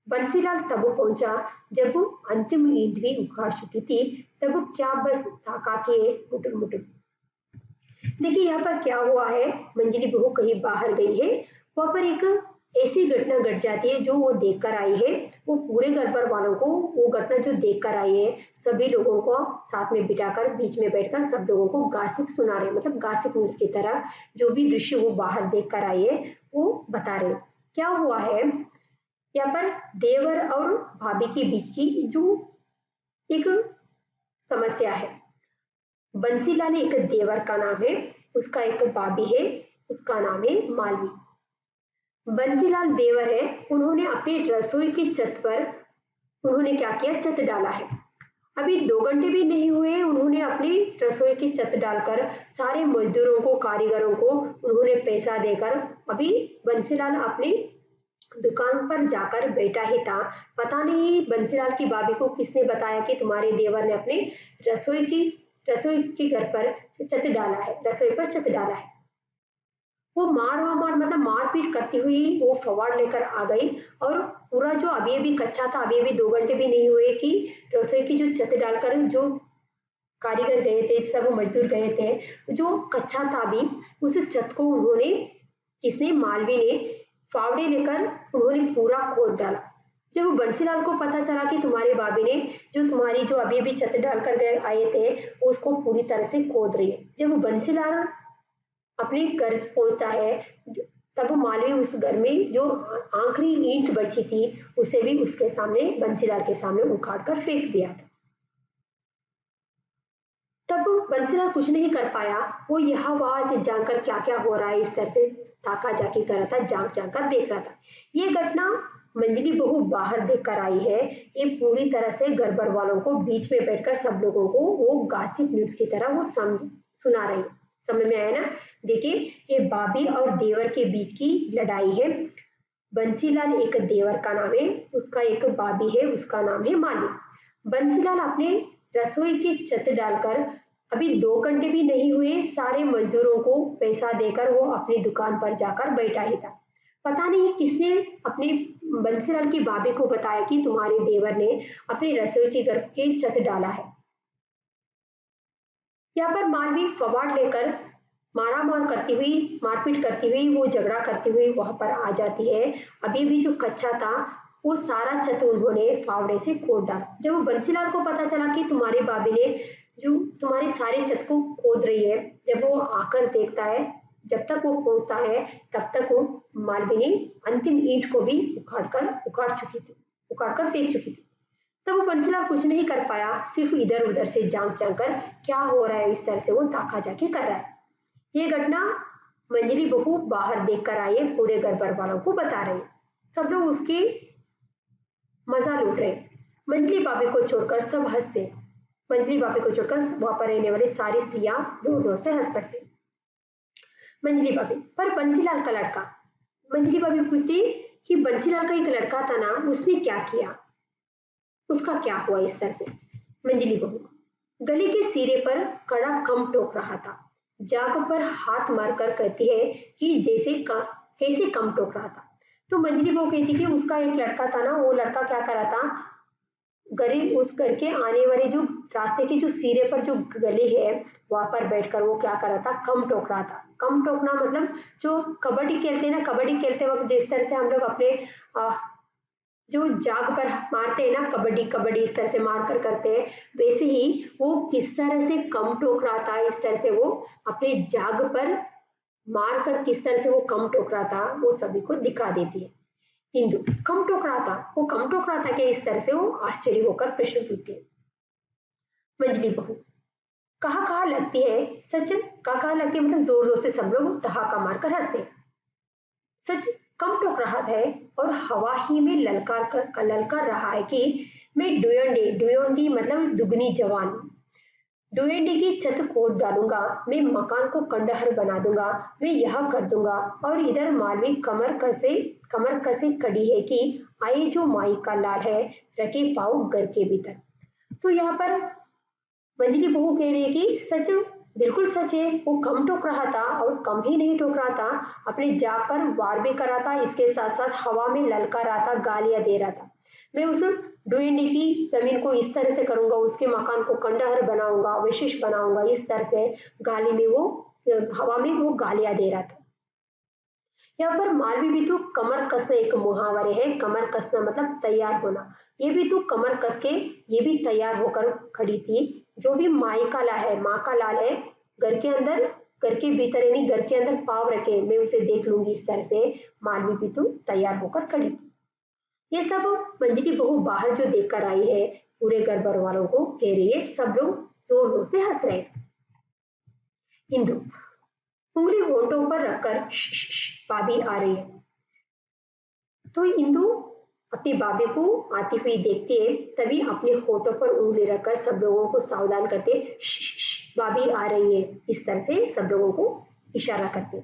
बंसीलाल तब पहुंचा जब वो अंतिम ईंट भी उखाड़ चुकी थी, तब वो क्या बस ताका के मुटुर मुटुर। देखिए यहाँ पर क्या हुआ है, मंजली बहू कहीं बाहर गई है, वहां पर एक ऐसी घटना घट जाती है जो वो देख कर आई है। वो पूरे घर पर वालों को वो घटना जो देख कर आई है सभी लोगों को साथ में बिठाकर बीच में बैठकर सब लोगों को गासिप सुना रहे, मतलब गासिप न्यूज की तरह जो भी दृश्य वो बाहर देख कर आई है वो बता रहे। क्या हुआ है यहाँ पर, देवर और भाभी के बीच की जो एक समस्या है। बंसीलाल एक देवर का नाम है, उसका एक भाभी है उसका नाम है मालवी। बंसीलाल देवर है, उन्होंने अपनी रसोई की छत पर उन्होंने क्या किया, छत डाला है। अभी 2 घंटे भी नहीं हुए उन्होंने अपनी रसोई की छत डालकर सारे मजदूरों को कारीगरों को उन्होंने पैसा देकर अभी बंसीलाल अपनी दुकान पर जाकर बैठा ही था। पता नहीं बंसीलाल की भाभी को किसने बताया कि तुम्हारे देवर ने अपने रसोई के घर पर छत डाला है, रसोई पर छत डाला है। वो मार मतलब मारपीट करती हुई वो फवाड़ लेकर आ गई और पूरा जो अभी कच्चा था, अभी 2 घंटे भी नहीं हुए कि रसोई की जो छत डालकर जो कारीगर गए थे, सब मजदूर गए थे, जो कच्चा था अभी, उस छत को उन्होंने, किसने, मालवी ने फावड़े लेकर उन्होंने पूरा खोद डाला। जब बंसीलाल को पता चला कि तुम्हारे भाभी ने जो तुम्हारी जो अभी छत डालकर गए आए थे उसको पूरी तरह से खोद रही है। जब बंसीलाल अपने घर पहुंचता है तब मालवी उस घर में जो आखिरी ईंट बची थी उसे भी उसके सामने, बंसीलाल के सामने उखाड़ कर फेंक दिया। तब बंसीलाल कुछ नहीं कर पाया, वो यहाँ वहां से जानकर क्या क्या हो रहा है इस तरह से ताका जाकी कर रहा था, जाग कर देख रहा था। ये घटना मंजली बहू बाहर देख कर आई है। ये पूरी तरह से घर भर वालों को बीच में बैठकर सब लोगों को वो गॉसिप न्यूज की तरह वो सुना रही है। समझ में आया ना? देखिए, ये भाभी और देवर के बीच की लड़ाई है। बंसीलाल एक देवर का नाम है, उसका एक भाभी है, उसका नाम है माली। बंसीलाल अपने रसोई की छत डालकर अभी 2 घंटे भी नहीं हुए, सारे मजदूरों को पैसा देकर वो अपनी दुकान पर जाकर बैठा ही था। पता नहीं किसने अपने बंसीलाल की भाभी को बताया कि तुम्हारे देवर ने अपनी रसोई के घर की छत डाला है। यहाँ पर मालवी फवाड़ लेकर मारामार करती हुई, मारपीट करती हुई, वो झगड़ा करती हुई वहां पर आ जाती है। अभी भी जो कच्चा था वो सारा छत उन्होंने फावड़े से खोद डाला। जब वो बंसीलाल को पता चला कि तुम्हारे भाभी ने जो तुम्हारे सारे छत को खोद रही है, जब वो आकर देखता है, जब तक वो पहुंचता है तब तक वो मालवी ने अंतिम ईंट को भी उखाड़ कर फेंक चुकी थी। तब वो बंसीलाल कुछ नहीं कर पाया, सिर्फ इधर उधर से जांच कर क्या हो रहा है इस तरह से वो ताका जाकी कर रहा है। ये घटना मंजली बहू बाहर देख कर आई है, पूरे घर भर वालों को बता रही है। सब लोग उसकी मजा लूट रहे। मंजली भाभी को छोड़कर सब हंसते। मंजली भाभी को छोड़कर वहां पर रहने वाली सारी स्त्रियां जोर जोर से हंस पड़ती। मंजली भाभी पर बंसीलाल का लड़का। मंजली भाभी पूछती कि बंसीलाल का एक लड़का था ना, उसने क्या किया, उसका क्या हुआ इस तरह से। मंजली बहू गले के सिरे पर कड़ा कम टोक रहा था। जाग पर हाथ मारकर कहती है कि कैसे कम टोक रहा था। तो मंजली बहू कहती कि उसका एक लड़का था ना, वो लड़का क्या कर रहा था, गरीब उस घर के आने वाले जो रास्ते के जो सिरे पर जो गली है वहां पर बैठकर वो क्या कर रहा था, कम टोक रहा था। कम टोकना मतलब जो कबड्डी खेलते हैं ना, कबड्डी खेलते वक्त जिस तरह से हम लोग अपने जो जाग पर मारते हैं ना, कबड्डी कबड्डी इस तरह से मार कर करते हैं, वैसे ही वो किस तरह से कम टोक रहा था, इस तरह से वो अपने जाग पर मार कर किस तरह से वो कम टोक रहा था वो सभी को दिखा देती है। हिंदू कम टोक रहा था, वो कम टोक रहा था क्या, इस तरह से वो आश्चर्य होकर प्रश्न पूछती है। मंजली बहू कहा कहा लगती है सच, कहा कहा लगती है मतलब जोर जोर से सब लोग ठहाका मारकर हंसते हैं। सच कम टोक रहा है और हवा ही में ललकार रहा है कि मैं डुयोंडी, डुयोंडी मतलब दुगनी जवान, डुयोंडी की छत खोद डालूंगा, मैं मकान को खंडहर बना दूंगा, मैं यह कर दूंगा। और इधर मालवी कमर कसे खड़ी है कि आए जो माई का लाड है, रखे पाओ घर के भीतर। तो यहाँ पर मंजली बहू कह रही है कि सच, बिल्कुल सच है, वो कम टोक रहा था और कम ही नहीं टोक रहा था, अपने जाग पर वार भी कर रहा था, इसके साथ साथ हवा में ललका रहा था, गालियां दे रहा था। मैं उस डुएंडी की जमीन को इस तरह से करूंगा, उसके मकान को खंडहर बनाऊंगा, अवशेष बनाऊंगा, इस तरह से गाली में वो हवा में वो गालियां दे रहा था। यहाँ पर मालवी भी तो कमर कसना एक मुहावरे है, कमर कसना मतलब तैयार होना। ये भी तो कमर कस के ये भी तैयार होकर खड़ी थी। जो भी माई का लाल है, माँ का लाल है, घर के अंदर, घर के भीतर यानी घर के अंदर पाव रखे, मैं उसे देख लूंगी, इस तरह से मालवी भी तो तैयार होकर खड़ी थी। ये सब मंजली बहू बाहर जो देख कर आई है, पूरे घर भर वालों को कह रही है, सब लोग जोर जोर से हंस रहे। हिंदू उंगली होंठों पर रखकर भाभी आ रही है। तो इंदु अपनी भाभी को आती हुई देखती है, तभी अपने होठों पर उंगली रखकर सब लोगों को सावधान करते, भाभी आ रही है, इस तरह से सब लोगों को इशारा करते।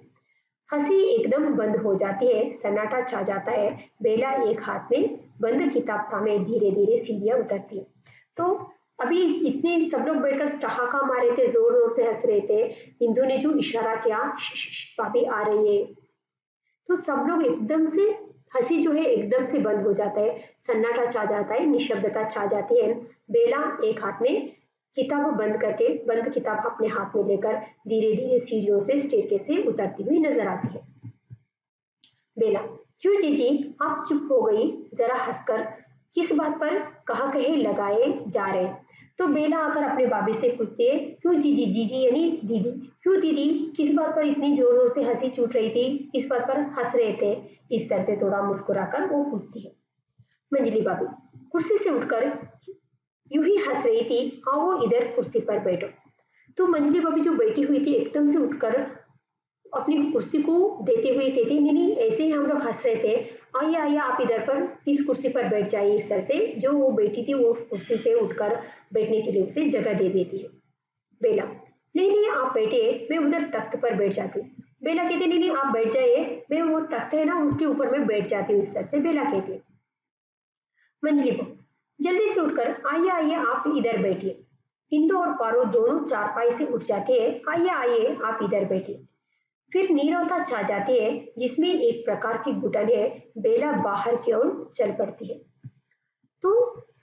हंसी एकदम बंद हो जाती है, सन्नाटा छा जाता है। बेला एक हाथ में बंद किताब थामे धीरे धीरे सीढ़ियां उतरती है। तो अभी इतने सब लोग बैठकर ठहाका मारे थे, जोर जोर से हंस रहे थे। इंदु ने जो इशारा किया, भाभी आ रही है, तो सब लोग एकदम से हंसी जो है एकदम से बंद हो जाता है, सन्नाटा छा जाता है, निशब्दता छा जाती है। बेला एक हाथ में किताब बंद करके, बंद किताब अपने हाथ में लेकर धीरे धीरे सीढ़ियों से स्टेरकेस से उतरती हुई नजर आती है। बेला, क्यों जीजी आप चुप हो गई? जरा हंसकर, किस बात पर कहा कहे लगाए जा रहे? तो बेला आकर अपने भाभी से पूछती है, क्यों जीजी? जीजी यानी दीदी। क्यों दीदी, किस बात पर इतनी जोर जोर से हंसी छूट रही थी, किस बात पर हंस रहे थे? इस तरह से थोड़ा मुस्कुराकर वो पूछती है। मंजली भाभी कुर्सी से उठकर यूं ही हंस रही थी, आओ इधर कुर्सी पर बैठो। तो मंजली भाभी जो बैठी हुई थी एकदम से उठकर अपनी कुर्सी को देते हुए कहती, नहीं नहीं ऐसे ही हम लोग हंस रहे थे, आइए आइए आप इधर पर इस कुर्सी पर बैठ जाइए। इस तरह से जो वो बैठी थी वो उस कुर्सी से उठकर बैठने के लिए उसे जगह दे देती है। बेला, नहीं नहीं आप बैठिए, मैं उधर तख्त पर बैठ जाती हूँ। बेला कहती, नहीं नहीं आप बैठ जाइए, मैं वो तख्त है ना उसके ऊपर मैं बैठ जाती हूँ। इस तरह से बेला कहती है। मंजली को जल्दी से उठकर, आइए आइए आप इधर बैठिए। इंदु और पारो दोनों चारपाई से उठ जाते हैं, आइए आइए आप इधर बैठिए। फिर नीरवता छा जाती है जिसमें एक प्रकार की घुटन है। बेला बाहर की ओर चल पड़ती है। तो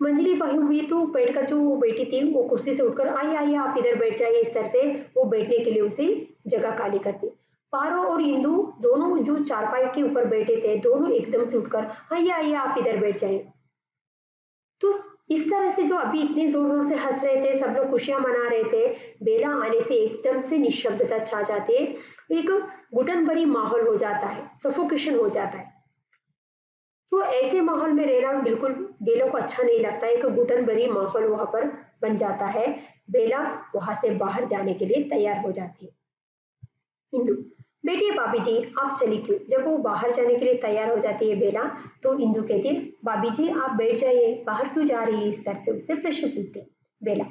मंजली भाई भी तो बैठकर जो वो बैठी थी वो कुर्सी से उठकर, आइए आइए आप इधर बैठ जाइए। इस तरह से वो बैठने के लिए उसे जगह खाली करती। पारो और इंदु दोनों जो चारपाई के ऊपर बैठे थे दोनों एकदम से उठकर, आइए आइए आप इधर बैठ जाइए। तो इस तरह से जो अभी इतने जोर जोर से हंस रहे थे, सब लोग खुशियां मना रहे थे, बेला आने से एकदम से निशब्दता छा जाती है, एक घुटन भरी माहौल हो जाता है, सफोकेशन हो जाता है। तो ऐसे माहौल में रहना बिल्कुल बेला को अच्छा नहीं लगता है, एक घुटन भरी माहौल वहां पर बन जाता है। बेला वहां से बाहर जाने के लिए तैयार हो जाती है। इंदु, बेटिए भाभी जी आप चली क्यों? जब वो बाहर जाने के लिए तैयार हो जाती है बेला, तो इंदु कहती है, भाभी जी आप बैठ जाइए, बाहर क्यों जा रही है? इस तरह से उससे प्रश्न पूछते। बेला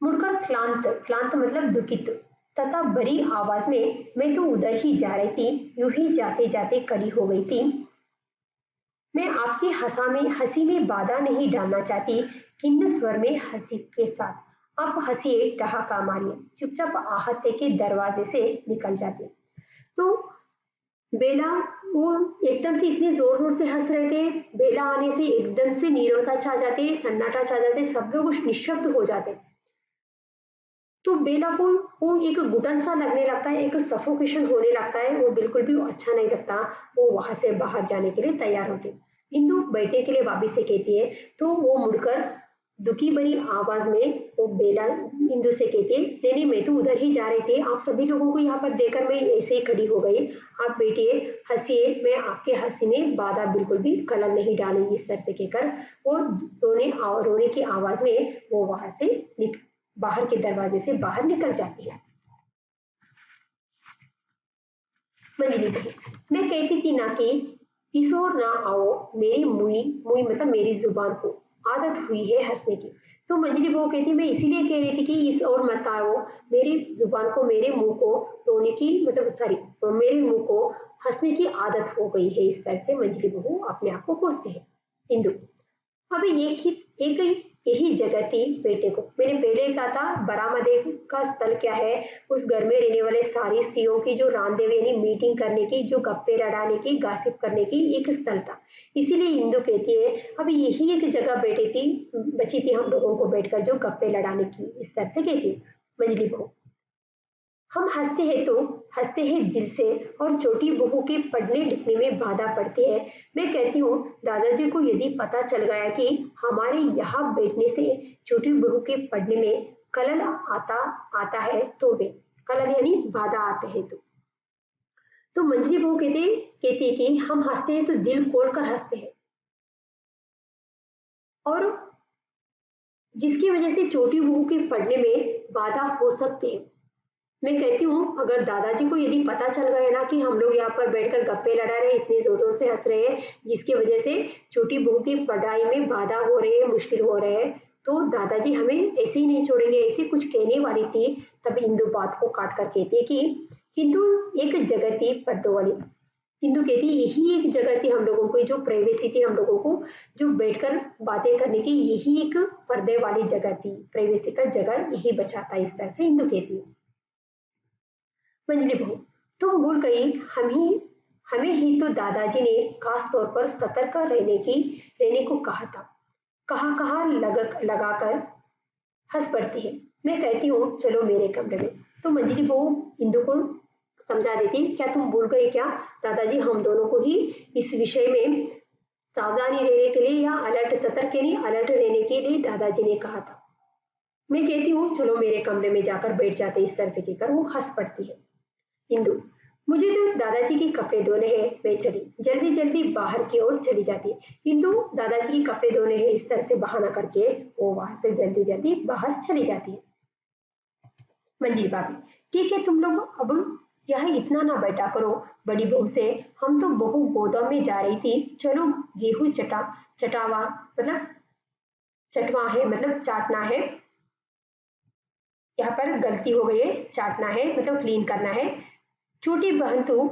मुड़कर क्लांत, क्लांत मतलब दुखित तथा बड़ी आवाज में, मैं तो उधर ही जा रही थी, यूं ही जाते जाते खड़ी हो गई थी। मैं आपकी हंसी में बाधा नहीं डालना चाहती। खिन्न स्वर में हंसी के साथ, आप हंसिए, ठहाका मारिए, चुपचाप आहते के दरवाजे से निकल जाती। तो बेला वो एकदम से इतने जोर जोर से हंस रहे थे, बेला आने से एकदम से नीरवता छा जाते, सन्नाटा छा जाते, सब लोग निशब्द हो जाते। तो बेला को वो एक घुटन सा लगने लगता है, एक सफोकेशन होने लगता है, वो बिल्कुल भी अच्छा नहीं लगता। वो वहां से बाहर जाने के लिए तैयार होती। इंदु बैठने के लिए भाभी से कहती है, तो वो मुड़कर दुखी भरी आवाज में वो बेला इंदु से कहती है, नहीं नहीं मैं तो उधर ही जा रही थी, आप सभी लोगों को यहाँ पर देखकर मैं ऐसे ही खड़ी हो गई, आप बैठिए, हंसिए, मैं आपके हंसी में बाधा बिल्कुल भी खलल नहीं डालूंगी। इस तरह से कहकर वो रोने की आवाज में वो वहां से बाहर के दरवाजे से बाहर निकल जाती है। मंजली बहू, मैं कहती थी ना कि इस ओर ना आओ, मेरी मुई मुई मतलब मेरी जुबान को आदत हुई है हंसने की। तो मंजली बहू कहती, मैं इसीलिए कह रही थी कि इस ओर मत आओ, मेरी जुबान को, मेरे मुंह को रोने की मतलब सॉरी मेरे मुंह को हंसने की आदत हो गई है। इस तरह से मंजली बहू अपने आप को कोसते हैं। इंदु, अभी एक यही जगह थी बेटे को, मैंने पहले कहा था बरामदे का स्थल क्या है, उस घर में रहने वाले सारी स्त्रियों की जो रामदेव यानी मीटिंग करने की, जो गप्पे लड़ाने की, गासिप करने की एक स्थल था। इसीलिए इंदु कहती है अभी यही एक जगह बैठी थी, बची थी हम लोगों को बैठकर जो गप्पे लड़ाने की। इस तरह से कहती है। मंजली को हम हंसते हैं तो हंसते हैं दिल से, और छोटी बहू के पढ़ने लिखने में बाधा पड़ती है। मैं कहती हूँ दादाजी को यदि पता चल गया कि हमारे यहाँ बैठने से छोटी बहू के पढ़ने में खलल आता आता है, तो वे खलल यानी बाधा आते हैं। तो मंजरी बहू कहती है कि हम हंसते हैं तो दिल खोल कर हंसते हैं, और जिसकी वजह से छोटी बहू के पढ़ने में बाधा हो सकती है। मैं कहती हूँ अगर दादाजी को यदि पता चल गया ना कि हम लोग यहाँ पर बैठकर गप्पे लड़ा रहे हैं, इतने जोर जोर से हंस रहे हैं, जिसकी वजह से छोटी बहू की पढ़ाई में बाधा हो रही है, मुश्किल हो रहे हैं, तो दादाजी हमें ऐसे ही नहीं छोड़ेंगे। ऐसे कुछ कहने वाली थी, तब इंदु बात को काट कर कहती है कि किंतु एक जगह थी पर्दों वाली। किंतु कहती यही एक जगह थी हम लोगों को, जो प्राइवेसी थी हम लोगों को, जो बैठकर बातें करने की यही एक पर्दे वाली जगह थी, प्राइवेसी का जगह यही बचा था। इस तरह से इंदु कहती है। मंजली बहू, तुम भूल गई, हमें ही तो दादाजी ने खास तौर पर सतर्क रहने को कहा था। कहा कहा लगाकर हंस पड़ती है। मैं कहती हूँ चलो मेरे कमरे में। तो मंजली बहू इंदु को समझा देती है, क्या तुम भूल गए क्या, दादाजी हम दोनों को ही इस विषय में सावधानी रहने के लिए या अलर्ट रहने के लिए दादाजी ने कहा था। मैं कहती हूँ चलो मेरे कमरे में जाकर बैठ जाते। इस तरह से कहकर वो हंस पड़ती है। इंदु, मुझे तो दादाजी के कपड़े धोने हैं, मैं चली जल्दी जल्दी बाहर की ओर चली जाती है। इंदु दादाजी के कपड़े धोने हैं इस तरह से बहाना करके वो वहां से जल्दी जल्दी बाहर चली जाती है। मंजी भाभी, ठीक है तुम लोग अब यह इतना ना बैठा करो बड़ी बहू से, हम तो बहू गोदाम में जा रही थी, चलो गेहूं चटावा मतलब चटवा है, मतलब चाटना है, यहाँ पर गलती हो गई है, चाटना है मतलब क्लीन करना है। छोटी बहन तो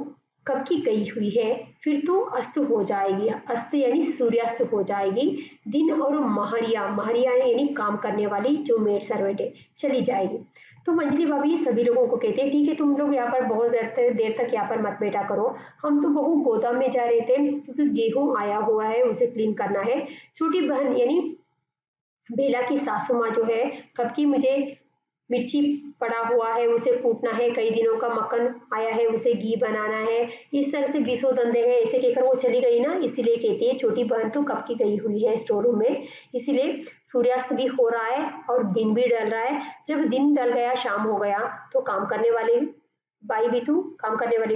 कब की गई हुई है, फिर तो अस्त हो जाएगी, अस्त यानी सूर्यास्त हो जाएगी, दिन और महरिया यानी काम करने वाली जो मेड सर्वेंट है चली जाएगी। तो मंजली भाभी सभी लोगों को कहते हैं ठीक है तुम लोग यहाँ पर बहुत देर तक यहाँ पर मत बैठा करो, हम तो बहू गोदाम में जा रहे थे क्योंकि गेहूं आया हुआ है उसे क्लीन करना है। छोटी बहन यानी बेला की सासू माँ जो है, कब की मुझे मिर्ची पड़ा हुआ है उसे कूटना है, कई दिनों का मक्खन आया है उसे घी बनाना है, इस तरह से 20 धंधे हैं, ऐसे कहकर वो चली गई ना, इसीलिए कहती है छोटी बहन तो कब की गई हुई है स्टोर रूम में, इसीलिए सूर्यास्त भी हो रहा है और दिन भी ढल रहा है। जब दिन ढल गया शाम हो गया तो काम करने वाली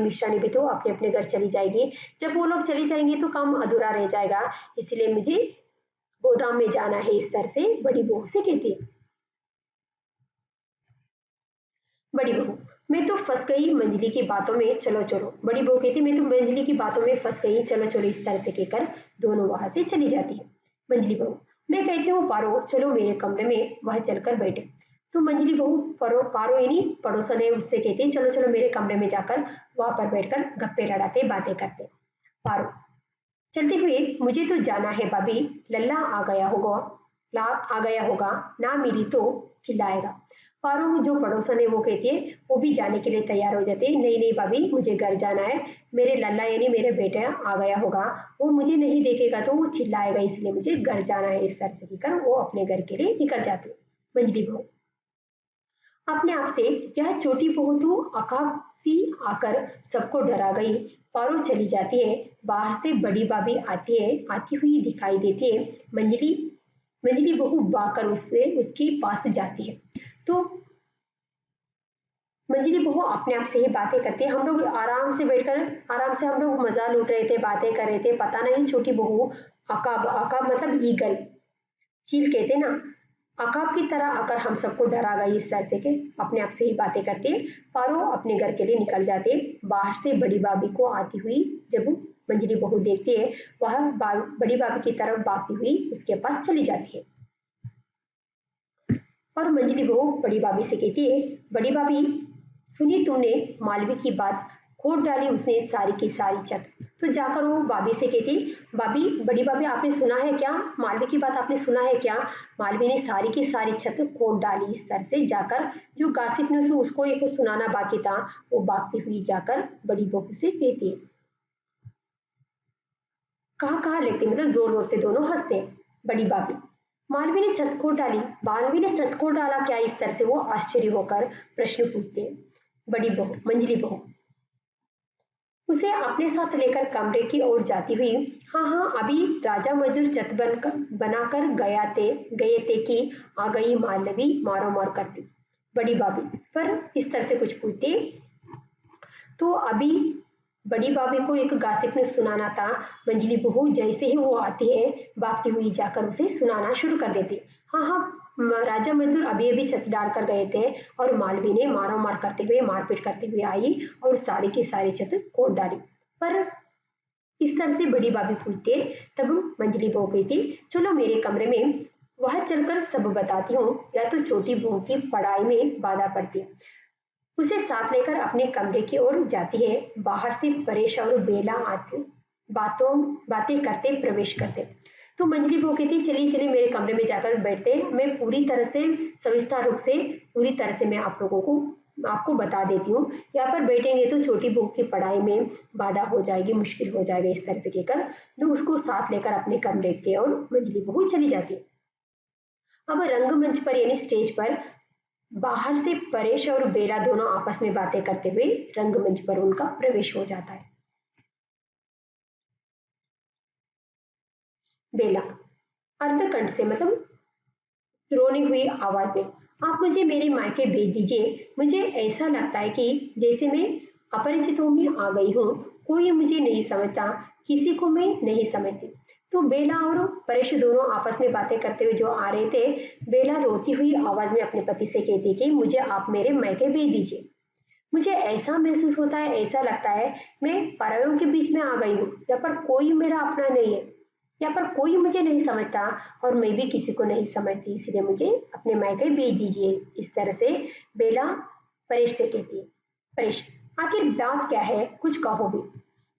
मिश्रानी भी तो अपने अपने घर चली जाएगी, जब वो लोग चली जाएंगी तो काम अधूरा रह जाएगा, इसलिए मुझे गोदाम में जाना है, इस तरह से बड़ी बहू से कहती है। बड़ी बहू, मैं तो फंस गई मंजली की बातों में, चलो चलो। बड़ी बहू कहती मैं तो मंजली की बातों में फंस गई, चलो चलो, इस तरह से कहकर दोनों वहां से चली जाती है। मंजली बहू, मैं कहती हूँ पारो चलो मेरे कमरे में, वह चलकर बैठे। तो मंजली बहू पारो यानी पड़ोसन है उससे कहती है चलो चलो मेरे कमरे में जाकर वहां पर बैठकर गप्पे लड़ाते बातें करते। पारो, चलते हुए मुझे तो जाना है भाभी, लल्ला आ गया होगा ना मेरी तो चिल्लाएगा। पारो जो पड़ोसन है वो कहती है, वो भी जाने के लिए तैयार हो जाती है, नहीं नहीं भाभी मुझे घर जाना है, मेरे लल्ला यानी मेरे बेटे आ गया होगा, वो मुझे नहीं देखेगा तो वो चिल्लाएगा, इसलिए मुझे घर जाना है, इस तरह से कहकर वो अपने घर के लिए निकल जाती है। मंजली बहू, अपने आप से यह छोटी बहू तो अकाशी आकर सबको डरा गई। पारो चली जाती है, बाहर से बड़ी भाभी आती हुई दिखाई देती है। मंजली मंजली बहू भागकर उसके पास जाती है। तो मंजली बहू अपने आप से ही बातें करती है, हम लोग आराम से हम लोग मजा लूट रहे थे, बातें कर रहे थे, पता नहीं छोटी बहू अकाब मतलब ईगल, चील कहते ना, अकाब की तरह आकर हम सबको डरा गई, इस तरह से के अपने आप से ही बातें करती है। पारो अपने घर के लिए निकल जाते है, बाहर से बड़ी भाभी को आती हुई जब मंजली बहू देखती है, वह बड़ी भाभी की तरफ भागती हुई उसके पास चली जाती है। और मंजली बहू बड़ी भाभी से कहती है, बड़ी भाभी सुनी तुमने मालवी की बात, खोद डाली उसने सारी की सारी छत। तो जाकर वो भाभी से कहती, भाभी बड़ी भाभी आपने सुना है क्या, मालवी की बात आपने सुना है क्या, मालवी ने सारी की सारी छत खोद डाली। इस तरह से जाकर जो गासिप ने उसको एक सुनाना बाकी था, वो भागती हुई जाकर बड़ी बहू से कहती है। कहा लेते मतलब जोर जोर से दोनों हंसते हैं। बड़ी भाभी, मालवी ने छत खोद डाली, मालवी ने छत खोद डाला क्या, इस तरह से वो आश्चर्य होकर प्रश्न पूछते हैं। बड़ी बहू मंजली बहू उसे अपने साथ लेकर कमरे की ओर जाती हुई, हाँ हाँ अभी राजा मजदूर छत बनाकर गए थे कि आ गई मालवी मारो मार करती। बड़ी भाभी पर इस तरह से कुछ पूछती, तो अभी बड़ी भाभी को एक गासिप ने सुनाना था। मंजली बहू जैसे ही वो आती है भागती हुई जाकर उसे सुनाना शुरू कर देती। हाँ हाँ राजा मजदूर अभी अभी छत डाल कर गए थे और मालवी ने मारो मार करते हुए मारपीट करते हुए आई और सारी की सारी छत खोद डाली। पर इस तरह से बड़ी भाभी पूछते, तब मंजली बहू कहती चलो मेरे कमरे में, वह चलकर सब बताती हूँ, या तो छोटी बहू की पढ़ाई में बाधा पड़ती है। उसे साथ लेकर अपने कमरे की ओर जाती है। बाहर से परेश और बेला आते बातें करते प्रवेश करते। तो मंजली वो कहती चलिए चलिए मेरे कमरे में जाकर बैठते हैं, मैं पूरी तरह से सविस्तार रूप से पूरी तरह से मैं आप लोगों को आपको बता देती हूँ। यहाँ पर बैठेंगे तो छोटी बहू की पढ़ाई में बाधा हो जाएगी, मुश्किल हो जाएगा, इस तरह से कहकर तो उसको साथ लेकर अपने कमरे के और मंजली बहू चली जाती है। अब रंगमंच पर यानी स्टेज पर बाहर से परेश और बेला दोनों आपस में बातें करते हुए रंगमंच पर उनका प्रवेश हो जाता है। बेला अर्धकंठ से मतलब रोनी हुई आवाज में, आप मुझे मेरे मायके भेज दीजिए, मुझे ऐसा लगता है कि जैसे मैं अपरिचितों में आ गई हूँ, कोई मुझे नहीं समझता, किसी को मैं नहीं समझती। तो बेला और परेश दोनों आपस में बातें करते हुए जो आ रहे थे, बेला रोती हुई आवाज में अपने पति से कहती कि मुझे आप मेरे मायके भेज दीजिए, मुझे ऐसा महसूस होता है, ऐसा लगता है मैं परायों के बीच में आ गई हूँ, यहाँ पर कोई मेरा अपना नहीं है, यहाँ पर कोई मुझे नहीं समझता और मैं भी किसी को नहीं समझती, इसलिए मुझे अपने मायके भेज दीजिए। इस तरह से बेला परेश से कहती है। परेश आखिर बात क्या है, कुछ कहो भी।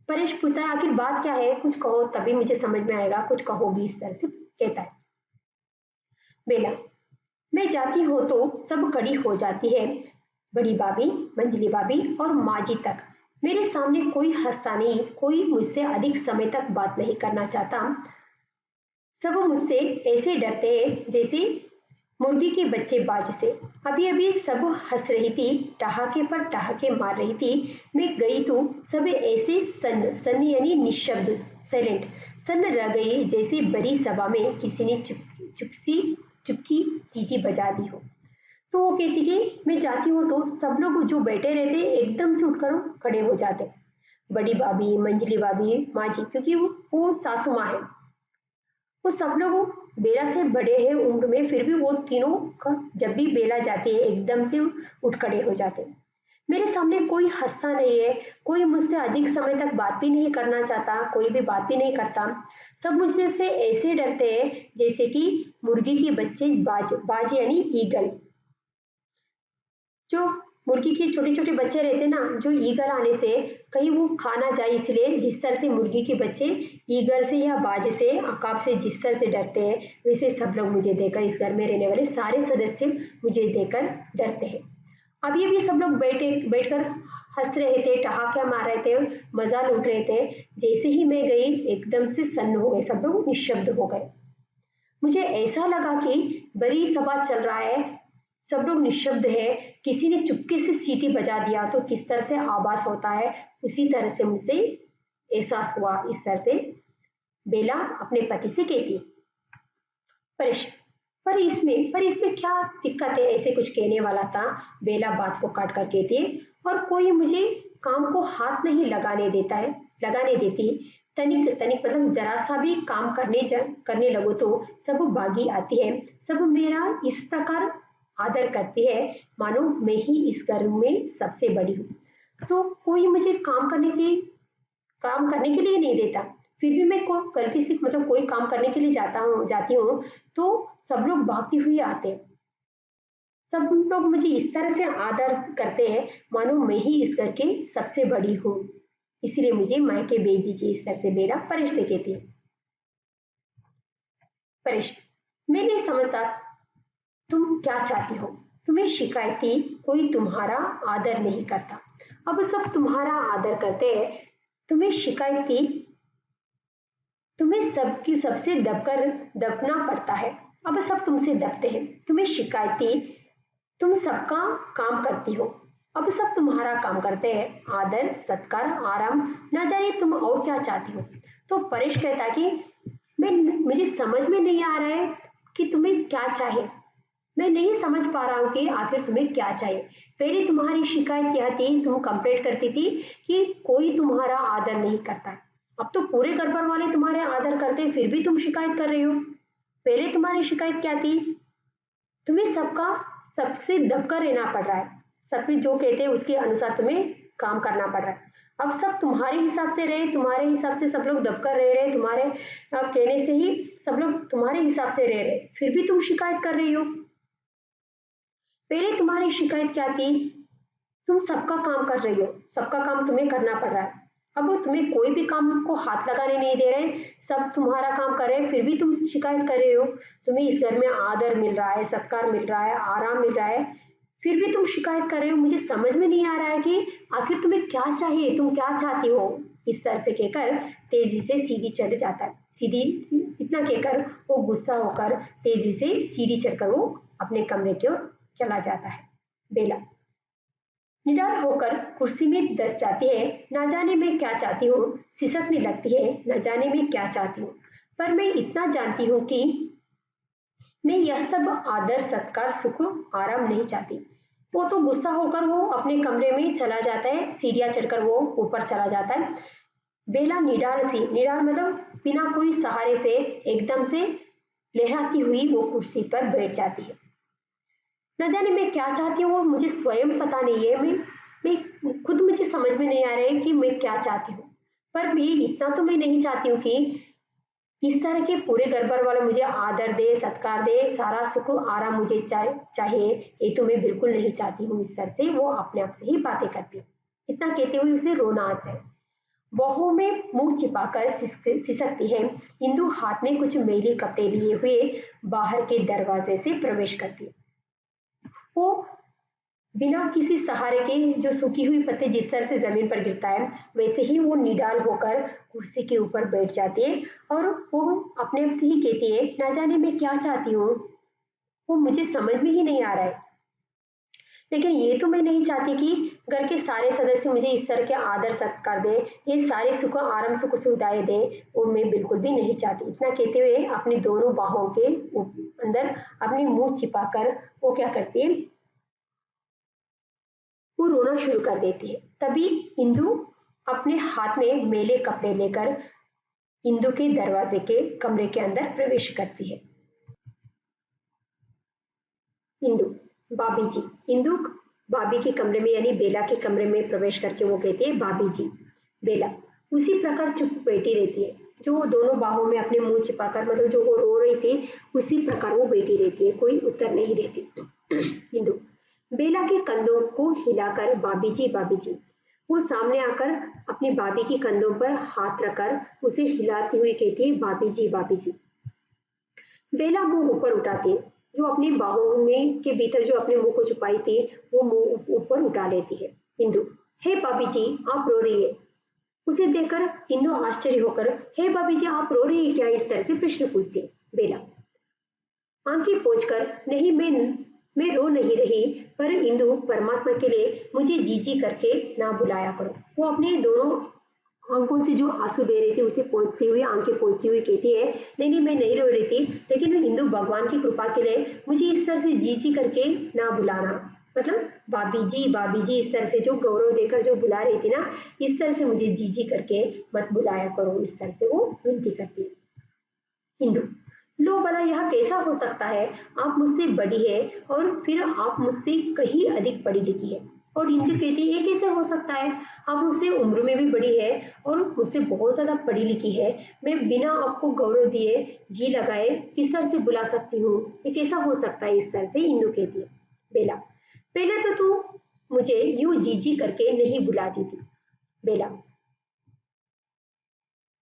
परेश पूछता है आखिर बात क्या है, कुछ कहो तभी मुझे समझ में आएगा, कुछ कहो भी, इस तरह से कहता है। बेला मैं जाती हो तो सब खड़ी हो जाती है, बड़ी भाभी, मंजली भाभी और माँ जी तक। मेरे सामने कोई हंसता नहीं, कोई मुझसे अधिक समय तक बात नहीं करना चाहता, सब मुझसे ऐसे डरते हैं जैसे मुर्गी के बच्चे बाज से। अभी अभी सब हंस रही थी, ठहाके पर ठहाके मार रही थी, मैं गई तो सब ऐसे सन यानी निशब्द, साइलेंट, सन्न रह गई जैसे बड़ी सभा में किसी ने चुपकी सीटी बजा दी हो। तो वो कहती कि मैं जाती हूँ तो सब लोग जो बैठे रहते एकदम से उठकर खड़े हो जाते, बड़ी भाभी, मंजली भाभी, माँ जी, क्योंकि वो सासू माँ है, वो सब लोग बेला से बड़े हैं उम्र में, फिर भी वो तीनों जब भी बेला जाती है एकदम से उठ खड़े हो जाते। मेरे सामने कोई हंसता नहीं है, कोई मुझसे अधिक समय तक बात भी नहीं करना चाहता, कोई भी बात भी नहीं करता, सब मुझे से ऐसे डरते हैं जैसे कि मुर्गी के बच्चे बाज बाज यानी ईगल, जो मुर्गी के छोटे छोटे बच्चे रहते ना, जो ईगल आने से कहीं वो खा ना जाए, इसलिए जिस तरह से मुर्गी के बच्चे ईगल से या बाज से अकाब से जिस तरह से डरते हैं, वैसे सब लोग मुझे देखकर, इस घर में रहने वाले सारे सदस्य मुझे देखकर डरते हैं। अभी अभी सब लोग बैठकर हंस रहे थे, ठहाके मार रहे थे, मजा लूट रहे थे, जैसे ही मैं गई एकदम से सन्न हो गए, सब लोग निशब्द हो गए। मुझे ऐसा लगा कि बड़ी सभा चल रहा है, सब लोग निशब्द है, किसी ने चुपके से सीटी बजा दिया तो किस तरह से आवाज होता है, उसी तरह से मुझे एहसास हुआ। इस तरह से बेला अपने पति से कहती। परेश पर इसमें क्या दिक्कत है, ऐसे कुछ कहने वाला था, बेला बात को काट कर कहती है, और कोई मुझे काम को हाथ नहीं लगाने देती, तनिक तनिक मतलब जरा सा भी काम करने लगो तो सब भागी आती है, सब मेरा इस प्रकार आदर करती है मानो मैं ही इस घर में सबसे बड़ी हूँ। तो कोई मुझे काम करने के लिए नहीं देता, फिर भी मैं को गलती से मतलब कोई काम करने के लिए जाती हूँ तो सब लोग भागती हुई आते हैं, सब लोग मुझे इस तरह से आदर करते हैं मानो मैं ही इस घर के सबसे बड़ी हूँ, इसलिए मुझे मायके भेज दीजिए। इस तरह से बेला परेश से कहती है। परेश मैं नहीं समझता तुम क्या चाहती हो, तुम्हें शिकायती कोई तुम्हारा आदर नहीं करता, अब सब तुम्हारा आदर करते हैं, तुम्हें शिकायती तुम्हें सबकी सबसे दबना पड़ता है, अब सब तुमसे दबते हैं, तुम्हें शिकायती तुम सबका काम करती हो, अब सब तुम्हारा काम करते हैं, आदर सत्कार आराम, ना जाने तुम और क्या चाहती हो। तो परेश कहता कि मुझे समझ में नहीं आ रहा है कि तुम्हें क्या चाहिए, मैं नहीं समझ पा रहा हूँ कि आखिर तुम्हें क्या चाहिए। पहले तुम्हारी शिकायत यह थी, तुम कंप्लेंट करती थी कि कोई तुम्हारा आदर नहीं करता है, अब तो पूरे घर पर वाले तुम्हारे आदर करते हैं, फिर भी तुम शिकायत कर रही हो। पहले तुम्हारी शिकायत क्या थी, तुम्हें सबसे दबकर रहना पड़ रहा है, सब जो कहते हैं उसके अनुसार तुम्हें काम करना पड़ रहा है, अब सब तुम्हारे हिसाब से रहे, तुम्हारे हिसाब से सब लोग दबकर रह रहे, तुम्हारे कहने से ही सब लोग तुम्हारे हिसाब से रह रहे, फिर भी तुम शिकायत कर रही हो। पहले तुम्हारी शिकायत क्या थी, तुम सबका काम कर रही हो, सबका काम तुम्हें करना पड़ रहा है। अब तुम्हें कोई भी काम को हाथ लगाने नहीं दे रहे, सब तुम्हारा काम कर रहे हैं, फिर भी तुम शिकायत कर रहे हो। तुम्हें इस घर में आदर मिल रहा है, सत्कार मिल रहा है, आराम मिल रहा है, फिर भी तुम शिकायत कर रहे हो। मुझे समझ में नहीं आ रहा है कि आखिर तुम्हें क्या चाहिए, तुम क्या चाहती हो। इस तरह से कहकर तेजी से सीढ़ी चढ़ जाता है। सीधी इतना कहकर वो गुस्सा होकर तेजी से सीढ़ी चढ़कर वो अपने कमरे की ओर चला जाता है। बेला निडर होकर कुर्सी में दस जाती है। ना जाने मैं क्या चाहती हूँ, सिसकने लगती है। न जाने मैं क्या चाहती हूँ, पर मैं इतना जानती हूँ कि मैं यह सब आदर सत्कार सुख आराम नहीं चाहती। वो तो गुस्सा होकर वो अपने कमरे में चला जाता है, सीढ़ियां चढ़कर वो ऊपर चला जाता है। बेला निडार मतलब बिना कोई सहारे से एकदम से लहराती हुई वो कुर्सी पर बैठ जाती है। न जाने मैं क्या चाहती हूँ, वो मुझे स्वयं पता नहीं है। मैं खुद मुझे समझ में नहीं आ रहा है कि मैं क्या चाहती हूँ। पर मैं इतना तो मैं नहीं चाहती हूँ कि इस तरह के पूरे घर भर वाले मुझे आदर दे, सत्कार दे, सारा सुख आराम मुझे चाहिए। ये तो मैं बिल्कुल नहीं चाहती हूँ। इस तरह से वो अपने आप से ही बातें करती है। इतना कहते हुए उसे रोना आता है। बाहों में मुंह छिपाकर सिसकती है। इंदु हाथ में कुछ मैली कपड़े लिए हुए बाहर के दरवाजे से प्रवेश करती है। वो बिना किसी सहारे के, जो सूखी हुई पत्ते जिस तरह से जमीन पर गिरता है वैसे ही वो निडाल होकर कुर्सी के ऊपर बैठ जाती है और वो अपने आप से ही कहती है, ना जाने मैं क्या चाहती हूँ, वो मुझे समझ में ही नहीं आ रहा है। लेकिन ये तो मैं नहीं चाहती कि घर के सारे सदस्य मुझे इस तरह के आदर सत्कार दे, ये सारे सुख आराम सुख सुविधाएं दे, वो मैं बिल्कुल भी नहीं चाहती। इतना कहते हुए अपनी दोनों बाहों के अंदर अपनी मुंह छिपाकर वो क्या करती है, वो रोना शुरू कर देती है। तभी इंदु अपने हाथ में मैले कपड़े लेकर इंदु के दरवाजे के कमरे के अंदर प्रवेश करती है। इंदु भाभी जी। इंदु भाभी के कमरे में यानी बेला के कमरे में प्रवेश करके वो कहती है, भाभी जी। बेला उसी प्रकार चुप बैठी रहती है, जो वो दोनों बाहों में अपने मुंह छिपाकर, मतलब जो वो रो रही थी उसी प्रकार वो बैठी रहती है, कोई उत्तर नहीं देती। इंदु बेला के कंधों को हिलाकर, भाभी जी। वो सामने आकर अपनी भाभी के कंधों पर हाथ रखकर उसे हिलाती हुई कहती है, भाभी जी। बेला मुंह ऊपर उठाती है, जो अपनी बाहों में के भीतर जो अपने मुंह को छुपाई थी वो मुंह ऊपर उठा लेती है। इंदु हे भाभी जी, आप रो रही है। उसे देखकर इंदु आश्चर्य होकर, हे भाभी जी, आप रो रही है क्या, इस तरह से प्रश्न पूछती है। बेला आंखें पोंछकर, नहीं मैं रो नहीं रही, पर इंदु परमात्मा के लिए मुझे जीजी करके ना बुलाया करो। वो अपने दोनों आंखों से जो आंसू बह रहे थे उसे पोंछते हुए, आंखें पोंछती हुई कहती है, नहीं मैं नहीं रो रही थी, लेकिन इंदु भगवान की कृपा के लिए मुझे इस तरह से जीजी करके ना बुलाना। मतलब भाभी जी इस तरह से जो गौरव देकर जो बुला रही थी ना, इस तरह से मुझे जीजी करके मत बुलाया करो। इस तरह से वो विनती करती है। इंदु लो भला यह कैसा हो सकता है, आप मुझसे बड़ी है और फिर आप मुझसे कहीं अधिक पढ़ी लिखी है। और इंदु कहती है, ये कैसे हो सकता है, आप मुझसे उम्र में भी बड़ी है और मुझसे बहुत ज्यादा पढ़ी लिखी है, मैं बिना आपको गौरव दिए जी लगाए किस तरह से बुला सकती हूँ, ये कैसा हो सकता है। इस तरह से इंदु कहती है। बेला पहले तो तू मुझे यूं जी जी करके नहीं बुलाती थी। बेला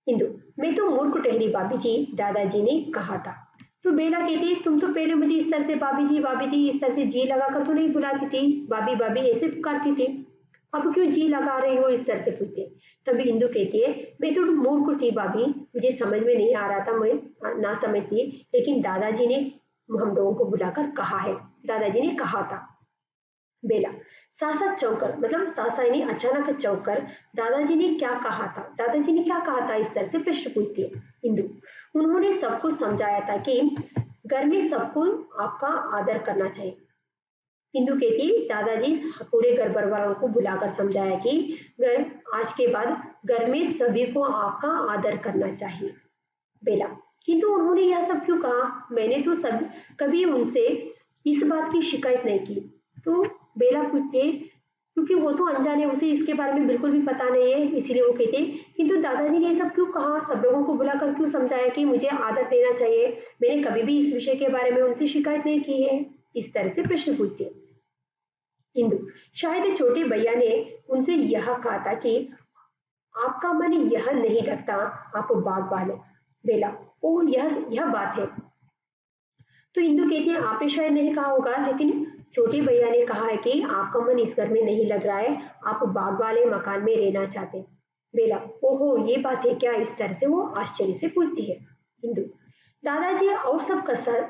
इंदु मैं तो मूर्ख ठहरी भाभी जी, दादाजी ने कहा था। तो बेला कहती है, तुम तो पहले मुझे इस तरह से भाभी जी इस तरह से जी लगाकर तो नहीं बुलाती थी, भाभी ऐसे पुकारती थी, अब क्यों जी लगा रही हो, इस तरह से पूछती है। तभी इंदु कहती है, मैं तो मूर्ख थी भाभी, मुझे समझ में नहीं आ रहा था, मैं ना समझती, लेकिन दादाजी ने हम लोगों को बुलाकर कहा है, दादाजी ने कहा था। बेला सासा चौंकर, मतलब सासा यानी अचानक चौंकर, दादाजी ने क्या कहा था, इस तरह से प्रश्न पूछती है। इंदु उन्होंने सबको समझाया था कि घर में सबको आपका आदर करना चाहिए। इंदु कहती है, दादाजी पूरे घर भर वालों को बुलाकर समझाया कि घर आज के बाद घर में सभी को आपका आदर करना चाहिए। बेला किंतु उन्होंने यह सब क्यों कहा, मैंने तो सब कभी उनसे इस बात की शिकायत नहीं की। तो बेला पूछती है, क्योंकि वो तो अनजान है, उसे इसके बारे में बिल्कुल भी पता नहीं है, इसीलिए वो कहते हैं, किंतु दादाजी ने ये सब क्यों कहा, सब लोगों को बुलाकर क्यों समझाया कि मुझे आदत देना चाहिए, मैंने कभी भी इस विषय के बारे में उनसे शिकायत नहीं की है। इस तरह से प्रश्न पूछती है। इंदु, शायद छोटे भैया ने उनसे यह कहा था कि आपका मन यह नहीं लगता, आप बाग वाले। बेला, ओ यह बात है। तो इंदु कहती है आपने शायद नहीं कहा होगा, लेकिन छोटे भैया ने कहा है कि आपका मन इस घर में नहीं लग रहा है, आप बाग वाले मकान में रहना चाहते हैं। बेला, ओहो ये बात है क्या? इस तरह से वो आश्चर्य से पूछती है। इंदु, दादाजी और सब कर सर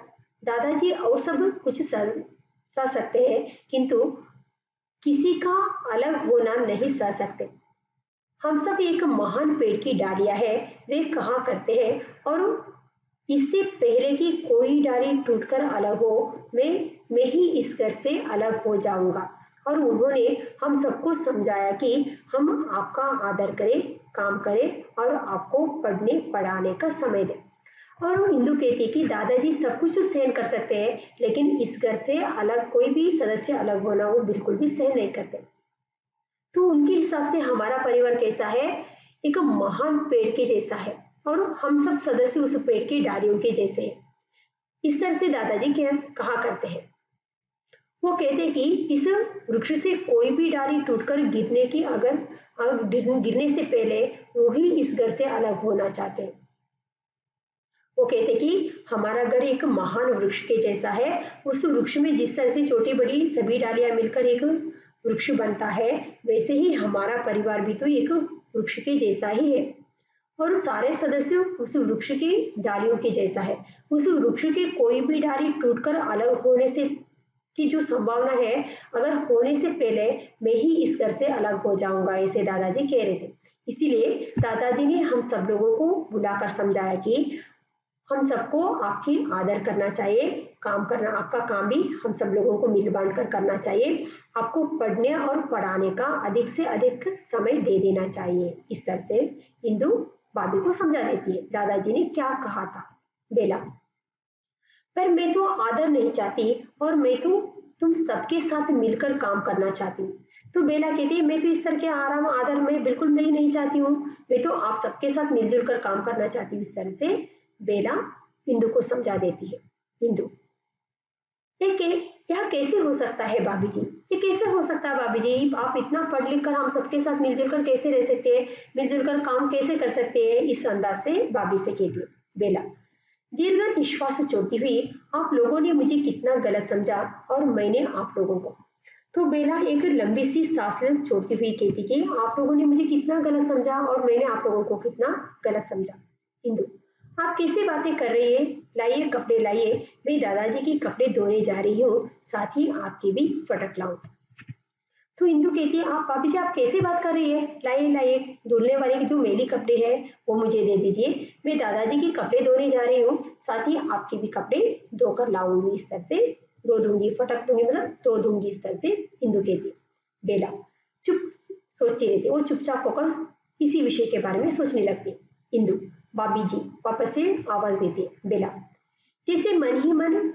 दादाजी और सब कुछ सह सकते हैं, किंतु किसी का अलग होना नहीं सह सकते। हम सब एक महान पेड़ की डालियां है, वे कहा करते हैं, और इससे पहले कि कोई डाली टूटकर अलग हो, मैं ही इस घर से अलग हो जाऊंगा। और उन्होंने हम सबको समझाया कि हम आपका आदर करें, काम करें और आपको पढ़ने पढ़ाने का समय दें। और इंदु कहती है कि दादाजी सब कुछ सहन कर सकते हैं, लेकिन इस घर से अलग कोई भी सदस्य अलग होना वो बिल्कुल भी सहन नहीं करते। तो उनके हिसाब से हमारा परिवार कैसा है? एक महान पेड़ के जैसा है, और हम सब सदस्य उस पेड़ की डालियों के जैसे हैं। इस तरह से दादाजी क्या कहा करते हैं। वो कहते हैं कि इस वृक्ष से कोई भी डाली टूटकर गिरने की अगर गिरने से पहले वो ही इस घर से अलग होना चाहते हैं। वो कहते हैं कि हमारा घर एक महान वृक्ष के जैसा है। उस वृक्ष में जिस तरह से छोटी बड़ी सभी डालियां मिलकर एक वृक्ष बनता है, वैसे ही हमारा परिवार भी तो एक वृक्ष के जैसा ही है, और सारे सदस्य उस वृक्ष की डालियों के जैसा है। उस वृक्ष की कोई भी डाली टूटकर अलग होने से की जो संभावना है, अगर होने से पहले मैं ही इस घर से अलग हो जाऊंगा, ऐसे दादाजी कह रहे थे। इसीलिए दादाजी ने हम सब लोगों को बुलाकर समझाया कि हम सबको आपकी आदर करना चाहिए, काम करना, आपका काम भी हम सब लोगों को मिल बांट कर करना चाहिए। आपको पढ़ने और पढ़ाने का अधिक से अधिक समय दे देना चाहिए। इस तरह से इंदु भाभी को समझा देती है दादाजी ने क्या कहा था। बेला, पर मैं तो आदर नहीं चाहती, और मैं तो तुम सबके साथ मिलकर काम करना चाहती हूँ। तो बेला कहती है मैं तो इस तरह के आराम आदर में बिल्कुल नहीं चाहती हूँ, मैं तो आप सबके साथ मिलजुल कर काम करना चाहती हूँ। इस तरह से बेला इंदु को समझा देती है। इंदु, यह कैसे हो सकता है भाभी जी? ये कैसे हो सकता है भाभी जी? आप इतना पढ़ लिख कर हम सबके साथ मिलजुल कर कैसे रह सकते हैं, मिलजुल कर काम कैसे कर सकते हैं? इस अंदाज से भाभी से कहती है। बेला दीर्घ निश्वास छोड़ती हुई, आप लोगों ने मुझे कितना गलत समझा और मैंने आप लोगों को। तो बेला एक लंबी सी सांस छोड़ती हुई कहती कि आप लोगों ने मुझे कितना गलत समझा और मैंने आप लोगों को कितना गलत समझा। इंदु, आप कैसे बातें कर रही है? लाइए कपड़े लाइए, मैं दादाजी के कपड़े धोने जा रही हूँ, साथ ही आपके भी फटक लाऊं। तो इंदु कहती है आप भाभी जी आप कैसे बात कर रही है? लाइए लाइए, धुलने वाले जो मेली कपड़े हैं वो मुझे दे दीजिए, मैं दादाजी के कपड़े धोने जा रही हूँ, साथ ही आपके भी कपड़े धोकर लाऊंगी। इस तरह से धो दूंगी, फटक दूंगी, मतलब धो दूंगी। इस तरह से इंदु कहती है। बेला चुप सोचती रहती, वो चुपचाप होकर किसी विषय के बारे में सोचने लगती। इंदु, भाभी जी वापस से आवाज देती है। बेला, जैसे मन ही मन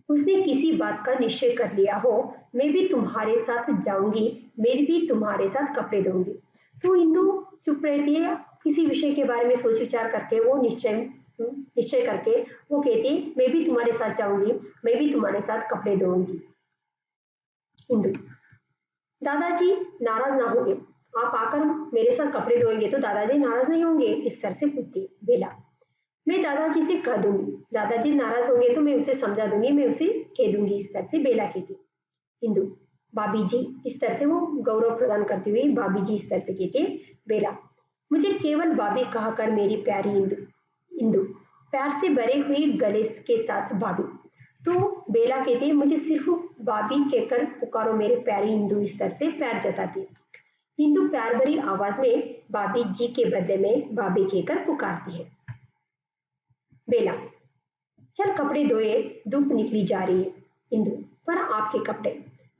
उसने किसी बात का निश्चय कर लिया हो, मैं भी तुम्हारे साथ जाऊंगी, मैं भी तुम्हारे साथ कपड़े धोऊंगी। तो इंदु चुप रहती है, किसी विषय के बारे में सोच विचार करके वो निश्चय करके वो कहती है मैं भी तुम्हारे साथ जाऊंगी, मैं भी तुम्हारे साथ कपड़े धोऊंगी। इंदु, दादाजी नाराज ना होंगे, आप आकर मेरे साथ कपड़े धोएंगे तो दादाजी नाराज नहीं होंगे? इस तरह से पूछती बेला। मैं दादाजी से कह दूंगी, दादाजी नाराज होंगे तो मैं उसे समझा दूंगी, मैं उसे कह दूंगी। इस तरह से बेला कहती। इंदु, भाभी जी, इस तरह से वो गौरव प्रदान करती हुई भाभी जी इस तरह से कहती है। बेला, मुझे केवल भाभी कहा कर मेरी प्यारी इंदु। इंदु प्यार से भरे हुए गले के साथ भाभी। तो बेला कहती है मुझे सिर्फ भाभी कहकर पुकारो मेरे प्यारी इंदु। इस तरह से प्यार जताती है। इंदु प्यार भरी आवाज में भाभी जी के बदले में भाभी कहकर पुकारती है। बेला, चल कपड़े धोए, धूप निकली जा रही है। इंदु, पर आपके कपड़े।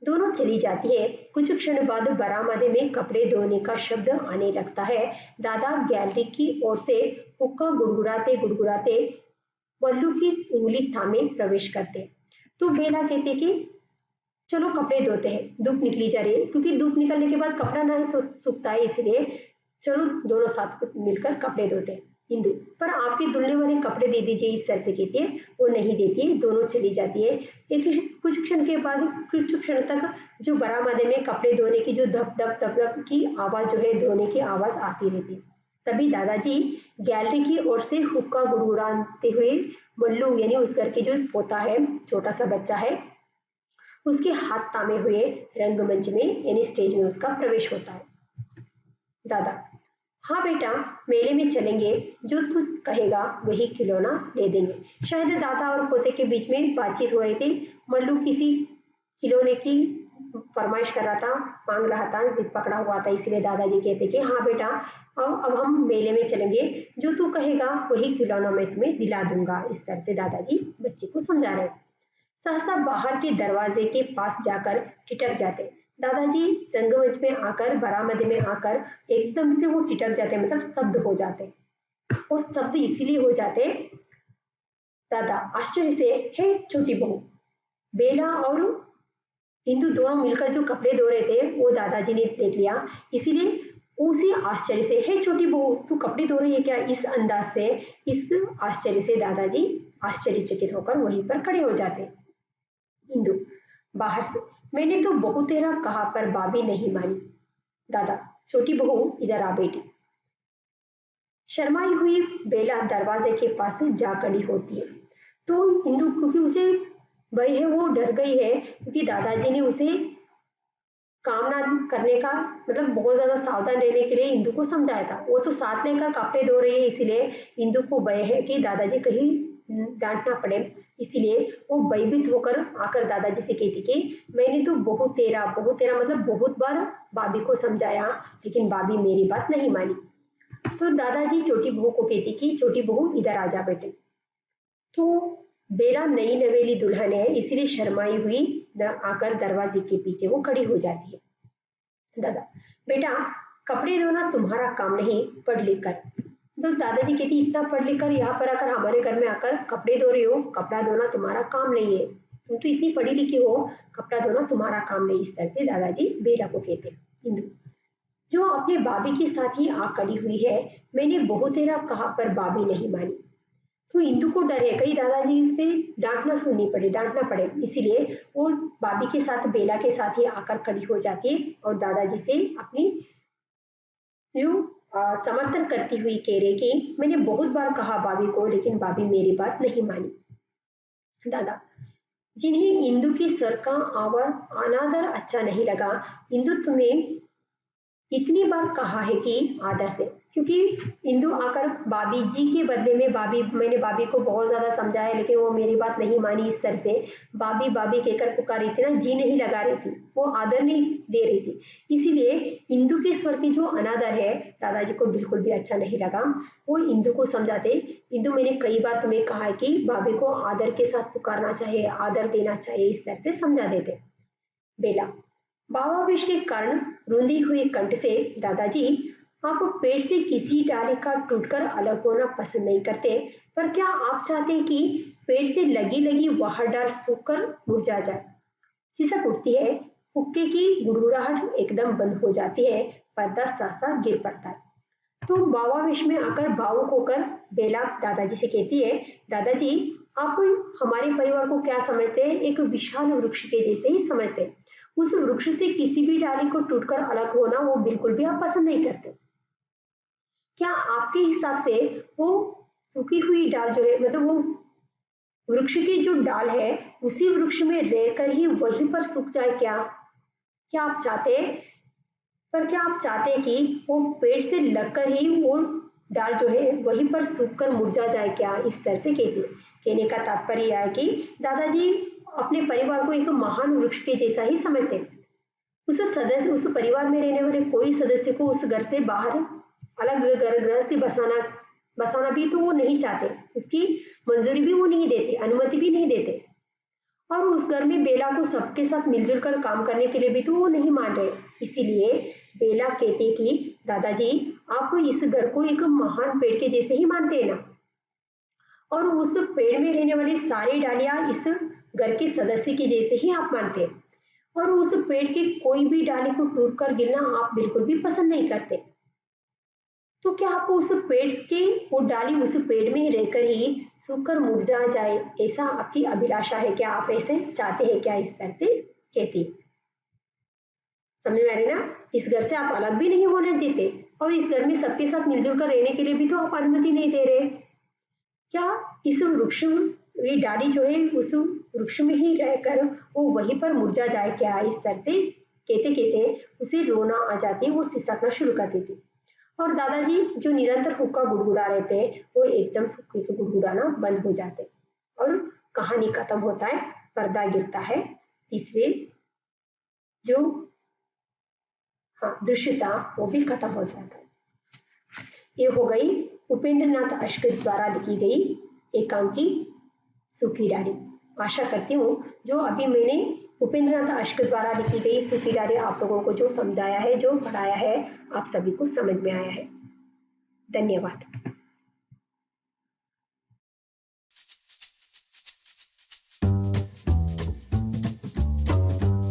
दोनों चली जाती है। कुछ क्षण बाद बरामदे में कपड़े धोने का शब्द आने लगता है। दादा गैलरी की ओर से हुक्का गुड़गुड़ाते गुड़गुड़ाते वल्लू की उंगली थामे प्रवेश करते। तो बेला कहते कि चलो कपड़े धोते हैं, धूप निकली जा रही है, क्योंकि धूप निकलने के बाद कपड़ा नहीं सूखता है, इसलिए चलो दोनों साथ मिलकर कपड़े धोते हैं। हिंदू, पर आपके धुलने वाले कपड़े दे दीजिए, इस तरह से कहती है। वो नहीं देती है, दोनों चली जाती है। एक कुछ क्षण के बाद, कुछ क्षण तक जो बरामदे में कपड़े धोने की जो धप धप धप धप की आवाज जो है, धोने की आवाज आती रहती है। तभी दादाजी गैलरी की ओर से हुक्का गुड़गुड़ाते हुए मल्लू यानी उस घर के जो पोता है, छोटा सा बच्चा है, उसके हाथ थामे हुए रंगमंच में यानी स्टेज में उसका प्रवेश होता है। दादा, हाँ बेटा, मेले में चलेंगे, जो तू कहेगा वही खिलौना ले देंगे। शायद दादा और पोते के बीच में बातचीत हो रही थी। मल्लू किसी खिलौने की फरमाइश कर रहा था, मांग रहा था, जिद पकड़ा हुआ था, इसलिए दादाजी कहते कि हाँ बेटा, अब हम मेले में चलेंगे, जो तू कहेगा वही खिलौना मैं तुम्हें दिला दूंगा। इस तरह से दादाजी बच्चे को समझा रहे। सहसा बाहर के दरवाजे के पास जाकर ठिठक जाते। दादाजी रंगमंच में आकर, बरामदे में आकर एकदम से वो ठिठक जाते, मतलब स्तब्ध हो जाते। वो स्तब्ध इसीलिए हो जाते, दादा आश्चर्य से, हे छोटी बहू, बेला और हिंदू दोनों मिलकर जो कपड़े धो रहे थे वो दादाजी ने देख लिया, इसीलिए उसी आश्चर्य से, हे छोटी बहू, तू कपड़े धो रही है क्या? इस अंदाज से, इस आश्चर्य से दादाजी आश्चर्यचकित होकर वहीं पर खड़े हो जाते। हिंदू बाहर से, मैंने तो बहुत तेरा कहा पर भाभी नहीं मानी। दादा, छोटी बहू इधर आ बेटी। शर्माई हुई बेला दरवाजे के पास जा खड़ी होती है। तो हिंदू, क्योंकि उसे भय है, वो डर गई है, क्योंकि दादाजी ने उसे काम ना करने का, मतलब बहुत ज्यादा सावधान रहने के लिए हिंदू को समझाया था। वो तो साथ लेकर कपड़े धो रही है, इसीलिए हिंदू को भय है कि दादाजी कहीं डांट ना पड़े, इसीलिए वो भयभीत होकर आकर दादाजी से कहती कि मैंने तो बहुत तेरा मतलब बहुत बार भाभी को समझाया, लेकिन भाभी मेरी बात नहीं मानी। तो दादाजी छोटी बहू को कहती कि छोटी बहू इधर आ जा बेटे। तो बेला नई नवेली दुल्हन है, इसीलिए शर्माई हुई आकर दरवाजे के पीछे वो खड़ी हो जाती है। दादा, बेटा, कपड़े धोना तुम्हारा काम नहीं, पढ़ लिख कर। तो दादाजी कहती, इतना पढ़ लिख कर यहाँ पर आकर, हमारे घर में आकर कपड़े धो रही हो, कपड़ा धोना तुम्हारा काम नहीं है, तुम तो इतनी पढ़ी लिखी हो, कपड़ा धोना तुम्हारा काम नहीं। इस तरह से दादाजी बेला को कहते। हिंदू, जो अपने भाभी के साथ ही आ खड़ी हुई है, मैंने बहुत तेरा कहा पर भाभी नहीं मानी। तो इंदु को डर है कहीं दादाजी से डांटना पड़े, इसीलिए वो भाभी के साथ, बेला के साथ ही आकर खड़ी हो जाती है और दादाजी से अपनी जो समर्थन करती हुई कह रही कि मैंने बहुत बार कहा भाभी को, लेकिन भाभी मेरी बात नहीं मानी। दादा, जिन्हें इंदु के स्वर का आवाज अनादर अच्छा नहीं लगा, इंदु तुम्हें इतनी बार कहा है कि आदर से, क्योंकि इंदु आकर भाभी जी के बदले में, मैंने भाभी को बहुत ज्यादा समझाया लेकिन वो मेरी बात नहीं मानी, इस तरह से भाभी भाभी कहकर पुकार रही थी ना, जी नहीं लगा रही थी, वो आदर नहीं दे रही थी, इसीलिए इंदु के स्वर की जो अनादर है दादाजी को बिल्कुल भी अच्छा नहीं लगा। वो इंदु को समझाते, इंदु मैंने कई बार तुम्हें कहा है कि भाभी को आदर के साथ पुकारना चाहिए, आदर देना चाहिए, इस तरह से समझा देते। बेला भावावेश के कारण रुंधी हुई कंठ से, दादाजी, आप पेड़ से किसी डाली का टूटकर अलग होना पसंद नहीं करते, पर क्या आप चाहते हैं कि पेड़ से लगी लगी वह डाल सूखकर मुरझा जाए? सिसक उठती है, हुक्के की गुड़गुड़ाहट एकदम बंद हो जाती है, पर्दा सहसा गिर पड़ता है। तो भावावेश में आकर भावुक होकर बेला दादाजी से कहती है, दादाजी, आप हमारे परिवार को क्या समझते हैं? एक विशाल वृक्ष के जैसे ही समझते हैं। उस वृक्ष से किसी भी डाली को टूटकर अलग होना वो बिल्कुल भी आप पसंद नहीं करते। क्या आपके हिसाब से वो सूखी हुई डाल जो है, मतलब वो वृक्ष की जो डाल है उसी वृक्ष में रहकर ही वहीं पर सूख जाए क्या? क्या आप चाहते हैं? पर क्या आप चाहते हैं कि वो पेड़ से लगकर ही वो डाल जो है वहीं पर सूखकर मुरझा जाए क्या? इस तरह से कहती है। कहने का तात्पर्य यह है कि दादाजी अपने परिवार को एक महान वृक्ष के जैसा ही समझते हैं। उस परिवार में रहने वाले कोई सदस्य को उस घर से बाहर अलग घर गृहस्थी बसाना भी तो वो नहीं चाहते, उसकी मंजूरी भी वो नहीं देते, अनुमति भी नहीं देते, और उस घर में बेला को सबके साथ मिलजुल कर काम करने के लिए भी तो वो नहीं मान रहे। इसीलिए बेला कहते कि दादाजी, आप इस घर को एक महान पेड़ के जैसे ही मानते हैं ना, और उस पेड़ में रहने वाली सारी डालियां इस घर के सदस्य के जैसे ही आप मानते हैं, और उस पेड़ की कोई भी डाली को टूटकर गिरना आप बिल्कुल भी पसंद नहीं करते। तो क्या आप उस पेड़ के वो डाली उस पेड़ में रहकर ही सूखकर मुरझा जाए, ऐसा आपकी अभिलाषा है क्या? आप ऐसे चाहते हैं क्या? इस तरह से कहती। समझ में आ रही ना? इस घर से आप अलग भी नहीं होने देते और इस घर में सबके साथ मिलजुल कर रहने के लिए भी तो आप अनुमति नहीं दे रहे। क्या इस वृक्ष ये डाली जो है उस वृक्ष में ही रहकर वो वहीं पर मुरझा जाए क्या? इस तरह से कहते कहते उसे रोना आ जाती, वो सिसकना शुरू कर देती और दादाजी जो निरंतर हुक्का गुड़गुड़ा रहे थे वो एकदम हुक्के को गुड़गुड़ाना बंद हो जाते और कहानी खत्म होता है, पर्दा गिरता है। तीसरे जो हाँ दृश्य था वो भी खत्म हो जाता है। ये हो गई उपेंद्र नाथ अश्कित द्वारा लिखी गई एकांकी सूखी डाली। आशा करती हूँ जो अभी मैंने उपेंद्र नाथ अश्कित द्वारा लिखी गई सूखी डाली आप लोगों को जो समझाया है, जो पढ़ाया है, आप सभी को समझ में आया है। धन्यवाद।